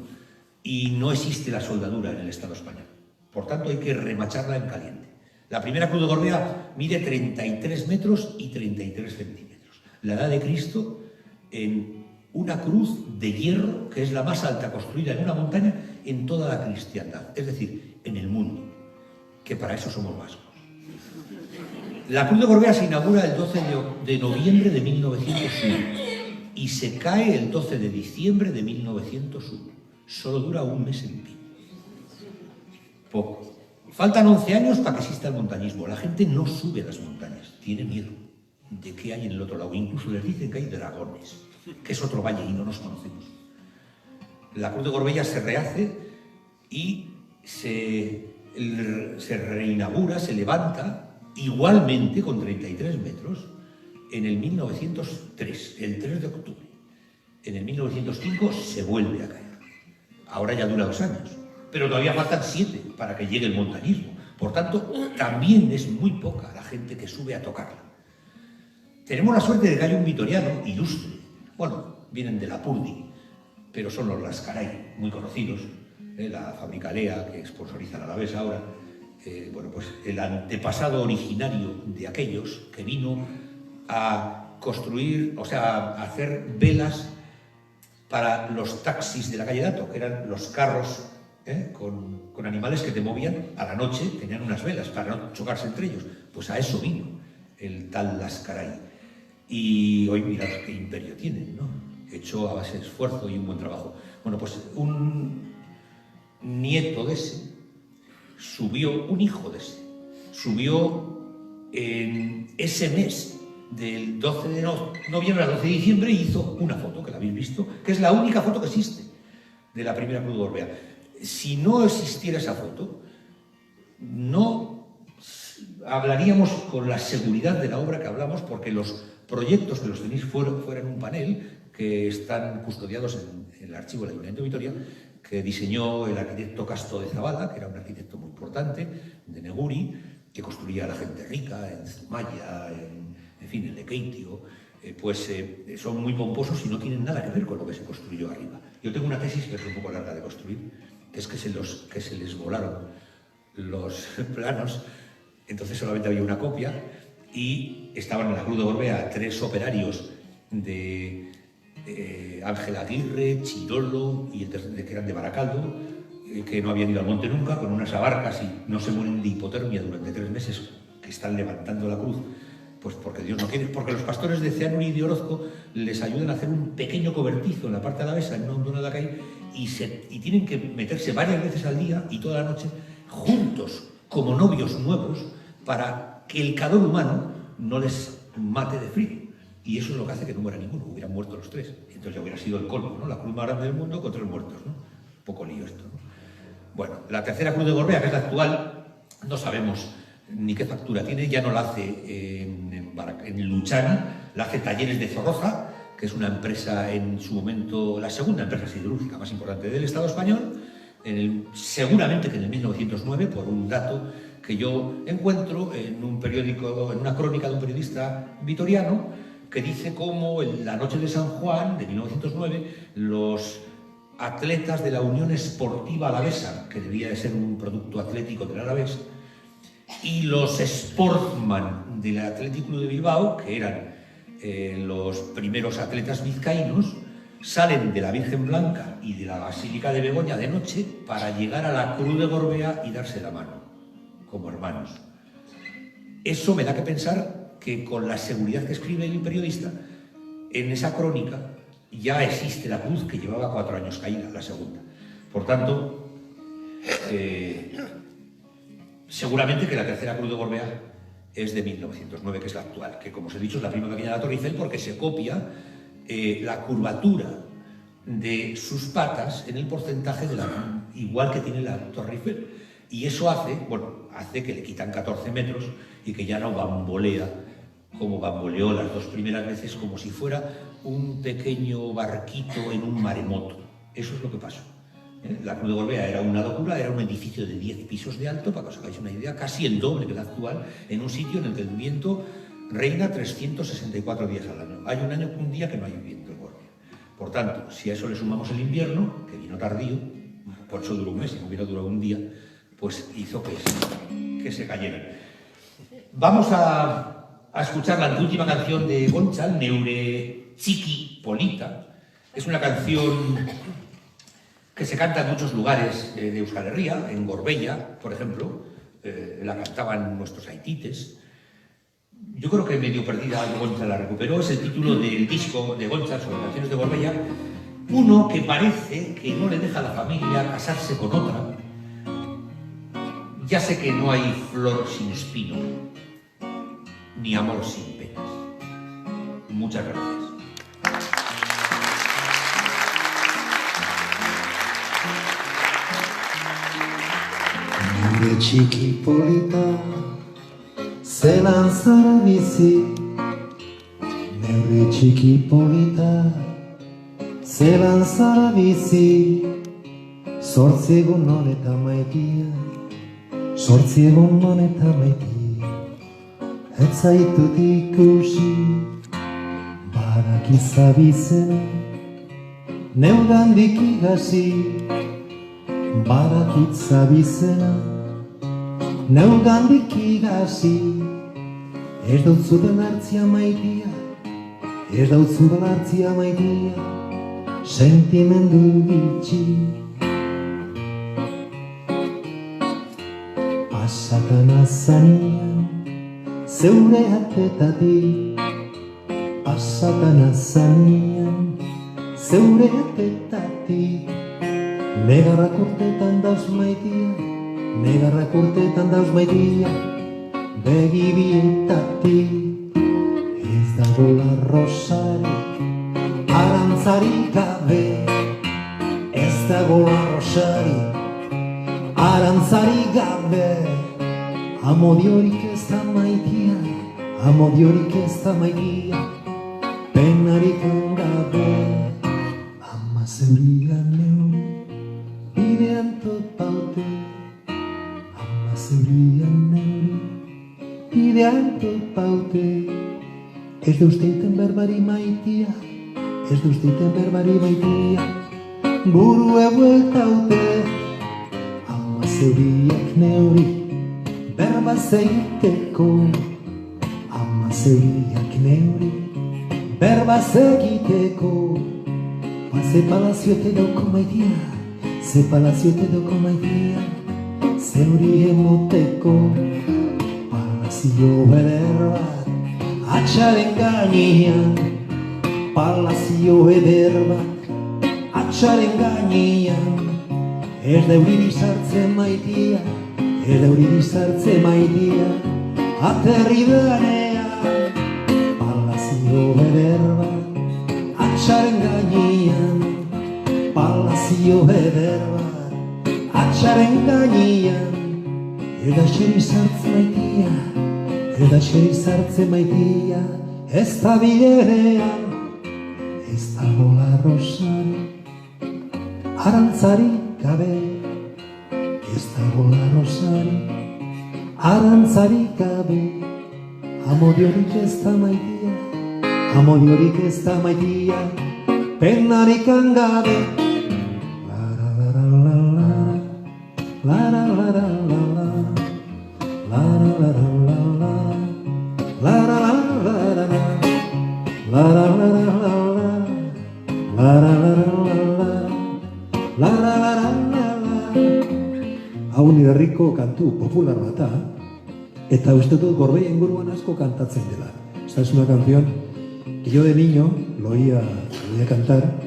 S2: y no existe la soldadura en el Estado español. Por tanto, hay que remacharla en caliente. La primera Cruz de Gorbea mide 33 metros y 33 centímetros. La edad de Cristo en una cruz de hierro, que es la más alta construida en una montaña en toda la cristiandad, es decir, en el mundo, que para eso somos vascos. La Cruz de Gorbea se inaugura el 12 de noviembre de 1901 y se cae el 12 de diciembre de 1901. Solo dura un mes en pie. Poco. Faltan 11 años para que exista el montañismo. La gente no sube las montañas, tiene miedo. de qué hay en el otro lado. Incluso les dicen que hay dragones, que es otro valle y no nos conocemos. La Cruz de Gorbella se rehace y se reinaugura, se levanta igualmente con 33 metros en el 1903, el 3 de octubre. En el 1905 se vuelve a caer. Ahora ya dura 2 años, pero todavía faltan 7 para que llegue el montañismo. Por tanto, también es muy poca la gente que sube a tocarla. Tenemos la suerte de que hay un vitoriano ilustre. Bueno, vienen de Lapurdi, pero son los Lascaray, muy conocidos. La fábrica Lea, que sponsoriza la Alavés ahora. Bueno, pues el antepasado originario de aquellos que vino a construir, o sea, a hacer velas para los taxis de la calle Dato, que eran los carros con animales que te movían a la noche, tenían unas velas para no chocarse entre ellos. Pues a eso vino el tal Lascaray. Y hoy mirad qué imperio tienen, ¿no? Hecho a base de esfuerzo y un buen trabajo. Bueno, pues un nieto de ese subió, un hijo de ese, subió en ese mes del 12 de noviembre al 12 de diciembre y hizo una foto, que la habéis visto, que es la única foto que existe de la primera Cruz de Gorbea. Si no existiera esa foto, no hablaríamos con la seguridad de la obra que hablamos, porque los proyectos que los tenéis fuera en un panel que están custodiados en el archivo del Ayuntamiento de Vitoria, que diseñó el arquitecto Casto de Zabala, que era un arquitecto muy importante, de Neguri, que construía a la gente rica en Zumaya, en fin, en Lekeitio. Son muy pomposos y no tienen nada que ver con lo que se construyó arriba. Yo tengo una tesis que es un poco larga de construir, que es que se les volaron los planos, entonces solamente había una copia y estaban en la Cruz de Gorbea 3 operarios de Ángel Aguirre, Chirolo y el tercero, que eran de Baracaldo, que no habían ido al monte nunca, con unas abarcas y no se mueren de hipotermia durante 3 meses, que están levantando la cruz, pues porque Dios no quiere, porque los pastores de Ceanuri y de Orozco les ayudan a hacer un pequeño cobertizo en la parte alavesa, en una hondona de la calle, y tienen que meterse varias veces al día y toda la noche juntos, como novios nuevos, para que el calor humano no les mate de frío. Y eso es lo que hace que no muera ninguno, hubieran muerto los 3. Entonces ya hubiera sido el colmo, ¿no? La cruz más grande del mundo con 3 muertos, ¿no? Un poco lío esto, ¿no? Bueno, la tercera Cruz de Gorbea, que es la actual, no sabemos ni qué factura tiene, ya no la hace en Luchana, la hace Talleres de Zorroza, que es una empresa en su momento, la segunda empresa siderúrgica más importante del Estado español, seguramente que en el 1909, por un dato que yo encuentro en un periódico, en una crónica de un periodista vitoriano, que dice cómo en la noche de San Juan de 1909 los atletas de la Unión Esportiva Alavesa, que debía de ser un producto atlético del Alavés, y los sportsman del Athletic Club de Bilbao, que eran los primeros atletas vizcaínos, salen de la Virgen Blanca y de la Basílica de Begoña de noche para llegar a la Cruz de Gorbea y darse la mano, como hermanos. Eso me da que pensar que con la seguridad que escribe el periodista, en esa crónica ya existe la cruz, que llevaba 4 años caída, la segunda. Por tanto, seguramente que la tercera Cruz de Gorbea es de 1909, que es la actual, que como os he dicho es la prima pequeña de la Torre Eiffel, porque se copia la curvatura de sus patas en el porcentaje de igual que tiene la Torre Eiffel. Y eso hace que le quitan 14 metros y que ya no bambolea como bamboleó las 2 primeras veces, como si fuera un pequeño barquito en un maremoto. Eso es lo que pasó. La Cruz de Gorbea era una locura, era un edificio de 10 pisos de alto, para que os hagáis una idea, casi el doble que la actual, en un sitio en el que el viento reina 364 días al año. Hay un día que no hay viento en Gorbea. Por tanto, si a eso le sumamos el invierno, que vino tardío, por eso duró un mes, si no hubiera durado un día, pues hizo que se cayeran. Vamos a escuchar la última canción de Gontzal, Neure Txiki Polita. Es una canción que se canta en muchos lugares de Euskal Herria, en Gorbella, por ejemplo, la cantaban nuestros haitites. Yo creo que medio perdida Gontzal la recuperó, es el título del disco de Gontzal sobre canciones de Gorbella, uno que parece que no le deja a la familia casarse con otra. Ya sé que no hay flor sin espino, ni amor sin penas. Muchas gracias.
S5: Neure txiki polita, zelan zara bizi. Neure txiki polita, zelan zara bizi. Zortzi egun non eta maitia, zortzi egun non eta maitia. Ez zaitut ikusi, barakizabizena, neugandik igasi. Barakitzabizena, neugandik igasi. Ez dautzu belartzia maitia, ez dautzu belartzia maitia, sentimendu bitxi. Pasatan azanian, zeure atetatik. Pasatan azanian, zeure atetatik. Negarrak urtetan dauz maitia, negarrak urtetan dauz maitia, begi bietatik. Ez dagoela rosarik, arantzarik gabe. Ez dagoela rosarik, arantzarik gabe. Amodiorik ez da maitia, amodiorik ez da maitia, penarik gabe. Ama zeurian neure, bidean topaute. Ama zeurian neure, bidean topaute. Ez deuzteiten berbari maitia, ez deuzteiten berbari maitia, burue bueltaute. Ama zeuriak neuri, berba zegiteko. Ama zeuriak neuri, berba zegiteko. Ze palazio te dauko maitia, ze palazio te dauko maitia, zeuri emoteko. Palazio eder bat, atxaren gainean. Palazio eder bat, atxaren gainean. Ez dauriri sartzen maitia, ez dauriri sartzen maitia, aterri denean. Palazio eder bat, atxaren gainean. Palazio eder bat, atxaren gainean. Eda xeri sartzen maitia, eda xeri sartzen maitia, ez da bidenean. Ez dagoela rosarik, arantzarik gabe. Ez dagoela rosarik, arantzarik gabe. Amodiorik ez da maitia, amodiorik ez da maitia, penarik gabe. Hau nire herriko kantu popular bata, eta uste dut Gorbeia inguruan asko kantatzen dela. Esta es una canción que yo de niño lo oía cantar,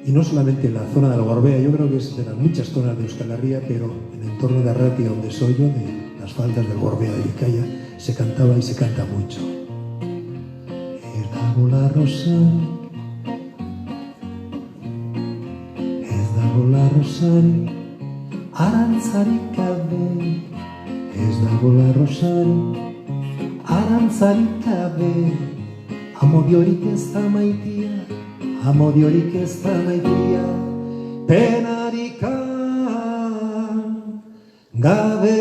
S5: y no solamente en la zona de la Gorbea, yo creo que es de las muchas zonas de Euskal Herria, pero en el entorno de Arratia, donde soy yo, de las faldas del Gorbea de Bizkaia, se cantaba y se canta mucho. Ez dagoela rosarik, ez dagoela rosarik, arantzarik gabe. Ez dagoela rosarik, arantzarik gabe. Amodiorik ez da maitia, amodiorik ez da maitia, penarik gabe.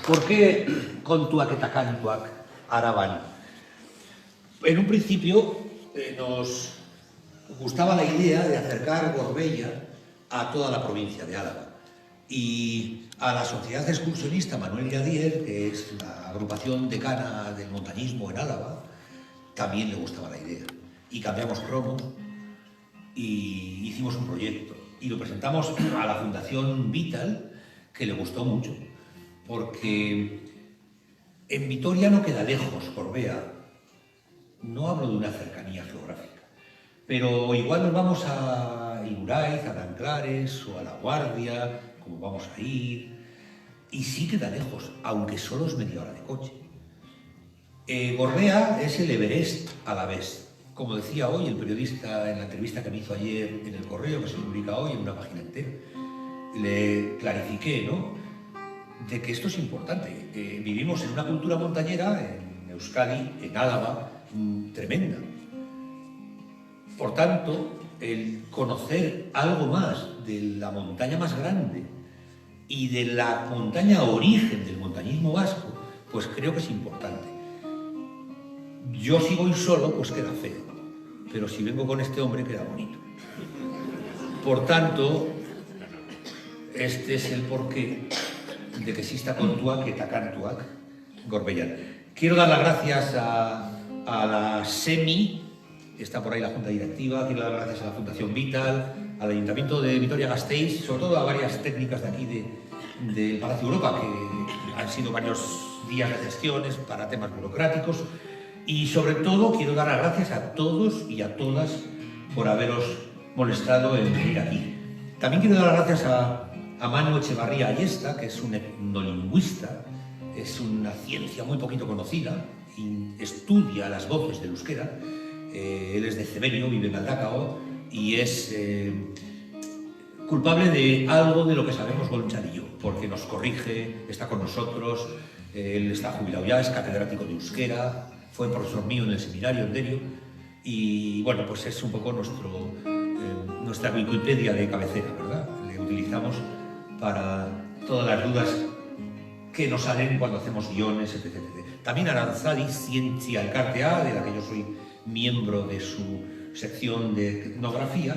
S2: ¿Por qué kontuak eta kantuak Araban? En un principio nos gustaba la idea de acercar Gorbeia a toda la provincia de Álava. Y a la Sociedad Excursionista Manuel Lladier, que es la agrupación decana del montañismo en Álava, también le gustaba la idea. Y cambiamos cromos y hicimos un proyecto. Y lo presentamos a la Fundación Vital, que le gustó mucho. Porque en Vitoria no queda lejos Gorbea, no hablo de una cercanía geográfica, pero igual nos vamos a Iruráiz, a Nanclares o a La Guardia, como vamos a ir, y sí queda lejos, aunque solo es media hora de coche. Gorbea es el Everest alavés. Como decía hoy el periodista en la entrevista que me hizo ayer en El Correo, que se publica hoy en una página entera, le clarifiqué, ¿no?, de que esto es importante. Vivimos en una cultura montañera, en Euskadi, en Álava, tremenda. Por tanto, el conocer algo más de la montaña más grande y de la montaña origen del montañismo vasco, pues creo que es importante. Yo si voy solo, pues queda feo, pero si vengo con este hombre queda bonito. Por tanto, este es el porqué de que exista Kontuak eta Kantuak Gorbeian. Quiero dar las gracias a la SEMI, está por ahí la Junta Directiva, quiero dar las gracias a la Fundación Vital, al Ayuntamiento de Vitoria-Gasteiz, sobre todo a varias técnicas de aquí del Palacio Europa, que han sido varios días de gestiones para temas burocráticos, y sobre todo quiero dar las gracias a todos y a todas por haberos molestado en venir aquí. También quiero dar las gracias a Manu Echevarría Ayesta, que es un etnolingüista, es una ciencia muy poquito conocida, y estudia las voces del euskera. Él es de Cemenio, vive en Galdakao, y es culpable de algo de lo que sabemos Gontzal y yo, porque nos corrige, está con nosotros, él está jubilado ya, es catedrático de euskera, fue profesor mío en el seminario en Derio, y bueno, pues es un poco nuestra Wikipedia de cabecera, ¿verdad? Le utilizamos para todas las dudas que nos salen cuando hacemos guiones, etc. También Aranzadi Zientzia Elkartea, de la que yo soy miembro de su sección de etnografía,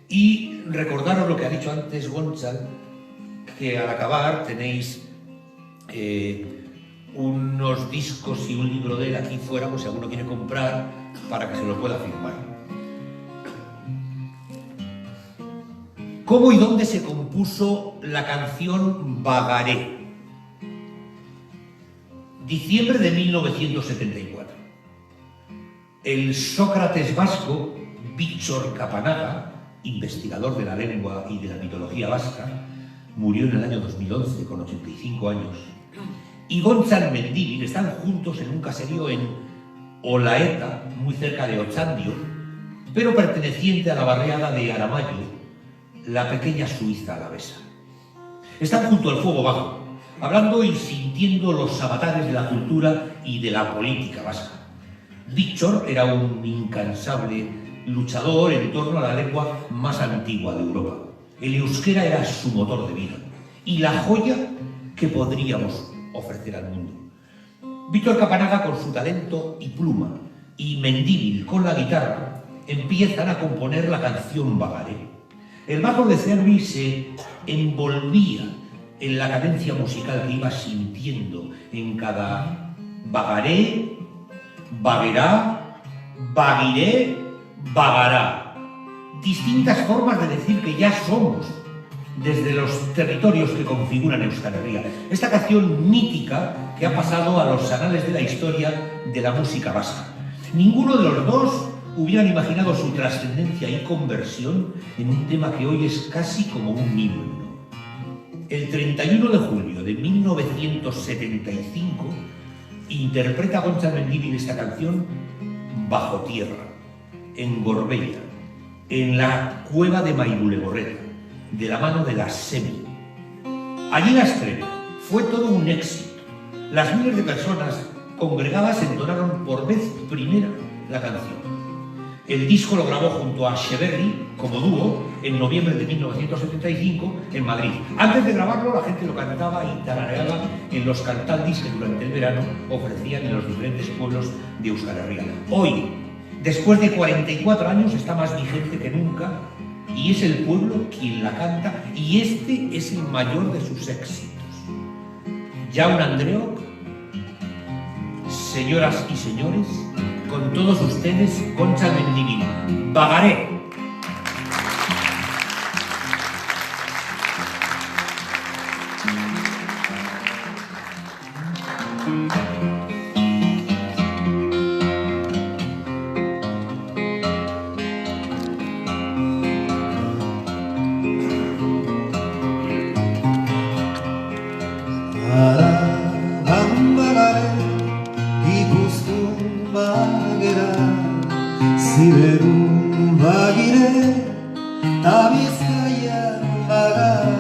S2: y recordaros lo que ha dicho antes Gontzal, que al acabar tenéis unos discos y un libro de él aquí fuera, pues si alguno quiere comprar, para que se lo pueda firmar. ¿Cómo y dónde se compuso la canción Bagaré? Diciembre de 1974. El Sócrates vasco, Víctor Capanaga, investigador de la lengua y de la mitología vasca, murió en el año 2011 con 85 años. Y Gontzal Mendívil están juntos en un caserío en Olaeta, muy cerca de Otxandio, pero perteneciente a la barriada de Aramayo, la pequeña Suiza alavesa. Están junto al fuego bajo, hablando y sintiendo los avatares de la cultura y de la política vasca. Víctor era un incansable luchador en torno a la lengua más antigua de Europa. El euskera era su motor de vida y la joya que podríamos ofrecer al mundo. Víctor Capanaga, con su talento y pluma, y Mendívil con la guitarra, empiezan a componer la canción Bagaré. El mago de Cervi se envolvía en la cadencia musical que iba sintiendo en cada Bagaré, Baguerá, Baguiré, Bagará. Distintas formas de decir que ya somos desde los territorios que configuran Euskal Herria. Esta canción mítica que ha pasado a los anales de la historia de la música vasca. Ninguno de los dos hubieran imaginado su trascendencia y conversión en un tema que hoy es casi como un himno. El 31 de julio de 1975 interpreta Gontzal Mendívil esta canción bajo tierra, en Gorbella, en la cueva de Mairulegorreta, de la mano de la SEMI. Allí la estrena fue todo un éxito. Las miles de personas congregadas entonaron por vez primera la canción. El disco lo grabó junto a Cheverry como dúo en noviembre de 1975 en Madrid. Antes de grabarlo, la gente lo cantaba y tarareaba en los cantaldis que durante el verano ofrecían en los diferentes pueblos de Euskal Herria. Hoy, después de 44 años, está más vigente que nunca y es el pueblo quien la canta, y este es el mayor de sus éxitos. Jaun Andreok, señoras y señores, con todos ustedes, Gontzal Mendívil, Bagaré.
S5: Bizkaian bagara,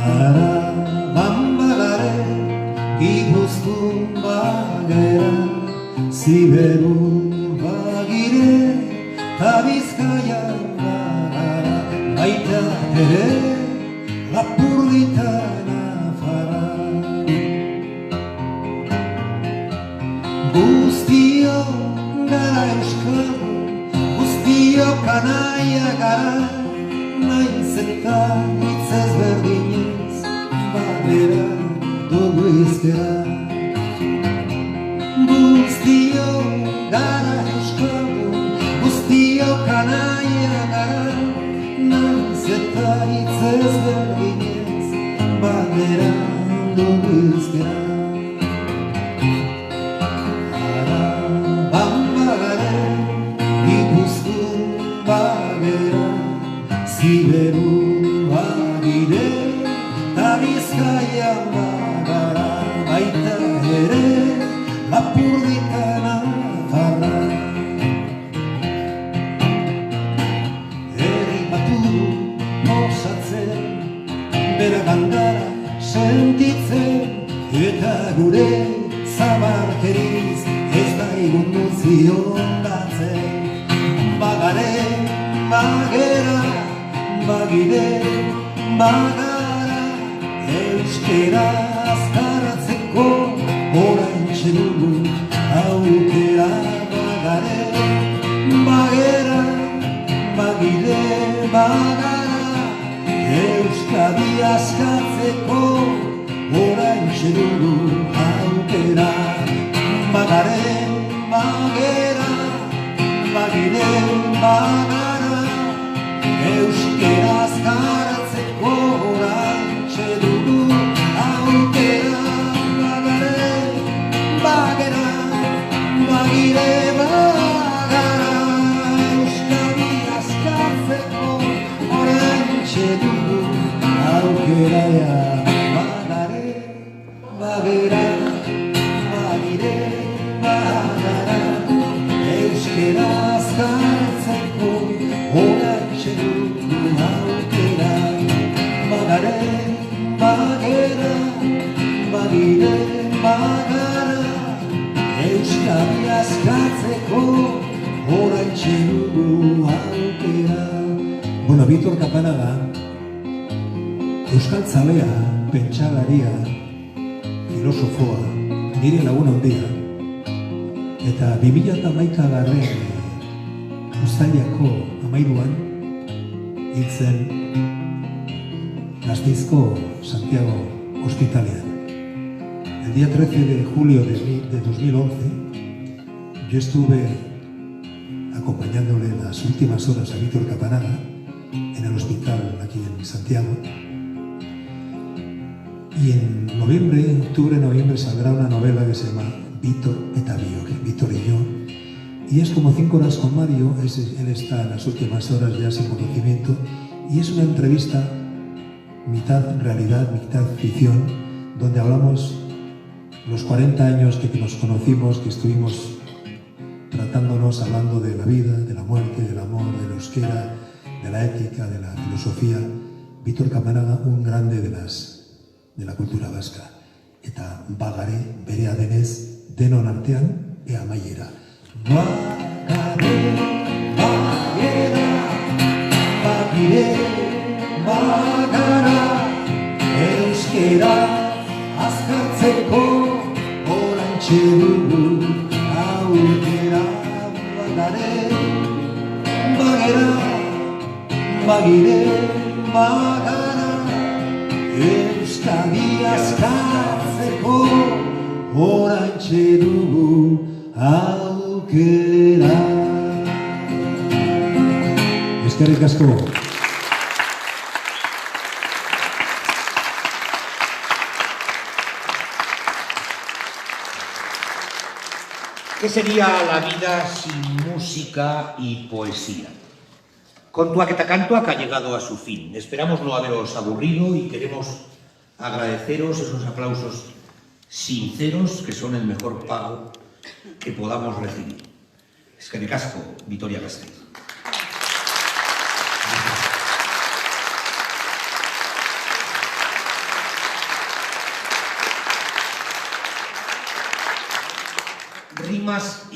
S5: Araban bagare, Gipuzkoan bagera, Ziberun bagire, ta Bizkaian bagara, baita ere, Lapurdita Nafarra. Guztiok gara euskal, guztiok anaia gara, naiz eta hitz ezberdinez, batera dugu hizkera. Guztiok gara euskal, guztiok anaia gara, naiz eta hitz ezberdinez, batera dugu hizkera. Ziberu bagire, ta Bizkaian bagara, baita ere, Lapurdita Nafarra. Herri batu osatzen, bere gandara sentitzen, eta gure zabarkeriz ez da igun ziondatzen. Bagare, bagera, bagire, bagara, euskera azkaratzeko oraintxe dugu aukera. Bagare, bagera, bagire, bagara, Euskadi askatzeko oraintxe dugu aukera. Bagare, bagera, bagire, bagara, euskera azkaratzeko oraintxe dugu aukera. Bagare, bagera, bagire, bagara, euskadi askatzeko oraintxe dugu aukera. Bagare, bagera, bagire, bagara, euskera azkaratzeko oraintxe dugu aukera. Bagare, bagera, bagire, bagara, euskadi askatzeko oraintxe dugu aukera.
S4: Bueno, Bitor Kapanaga, euskal zalea, pentsalaria, filosofoa, nire lagun handia, eta 2011 uztailako 13an hil zen Gasteizko Santiago Hospitalean. El día 13 de julio de 2011 yo estuve acompañándole las últimas horas a Bitor Kapanaga en el hospital aquí en Santiago. Y en octubre-noviembre saldrá una novela que se llama Bitor eta biok, Bitor y yo. Y es como 5 horas con Mario, él está en las últimas horas ya sin conocimiento, y es una entrevista mitad realidad, mitad ficción, donde hablamos los 40 años que nos conocimos, que estuvimos tratándonos, hablando de la vida, de la muerte, del amor, de la euskera, de la ética, de la filosofía. Bitor Kapanaga, un grande de la cultura vasca. Eta bagare berea denez, denon artean, ea amaiera.
S5: Bagare, bagera, bagire, bagara, euskera azkartzeko oraintxe dugu aukera. Bagare, bagera, bagire, bagara, euskadi azkartzeko oraintxe dugu aukera.
S4: Eskerrik asko.
S2: ¿Qué sería la vida sin música y poesía? Kontuak eta kantuak ha llegado a su fin. Esperamos no haberos aburrido y queremos agradeceros esos aplausos sinceros que son el mejor pago que podamos recibir. Eskerrik asko, Vitoria-Gasteiz.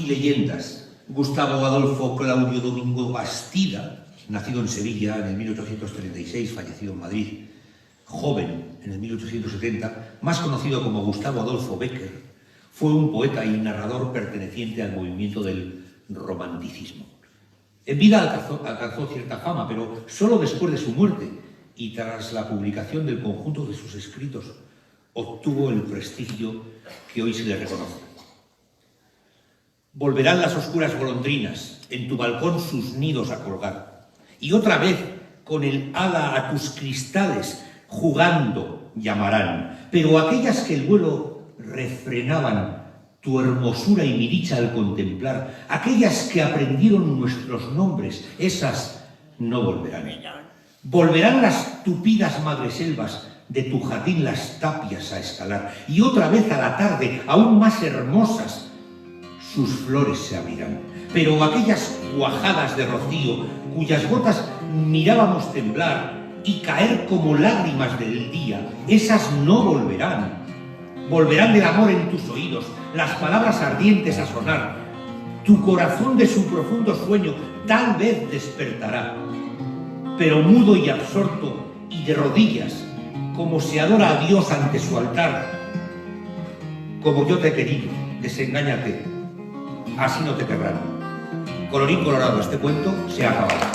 S2: leyendas. Gustavo Adolfo Claudio Domingo Bastida, nacido en Sevilla en el 1836, fallecido en Madrid, joven en el 1870, más conocido como Gustavo Adolfo Bécquer, fue un poeta y narrador perteneciente al movimiento del romanticismo. En vida alcanzó cierta fama, pero solo después de su muerte y tras la publicación del conjunto de sus escritos obtuvo el prestigio que hoy se le reconoce. Volverán las oscuras golondrinas en tu balcón sus nidos a colgar, y otra vez con el ala a tus cristales jugando llamarán, pero aquellas que el vuelo refrenaban tu hermosura y mi dicha al contemplar, aquellas que aprendieron nuestros nombres, esas no volverán. Volverán las tupidas madreselvas de tu jardín las tapias a escalar, y otra vez a la tarde, aún más hermosas, sus flores se abrirán. Pero aquellas cuajadas de rocío, cuyas gotas mirábamos temblar y caer como lágrimas del día, esas no volverán. Volverán del amor en tus oídos, las palabras ardientes a sonar. Tu corazón de su profundo sueño tal vez despertará, pero mudo y absorto y de rodillas, como se adora a Dios ante su altar. Como yo te he querido, desengáñate, así no te querrán. Colorín colorado, este cuento se ha acabado.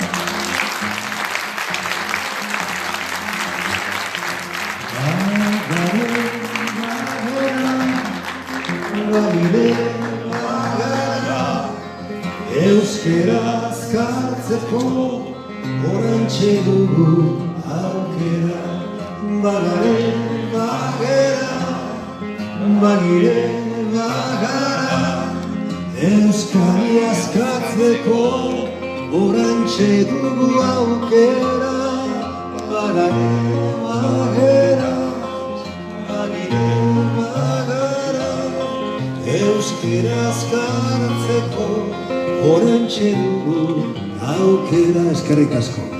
S5: Euskeraz jartzeko orantxe dugu aukera, bagare bagera, bagire bagara. Euskari askatzeko orantxe dugu aukera, bagare bagera, bagire bagara. Euskaraz jartzeko orantxe dugu aukera. Eskerrik asko.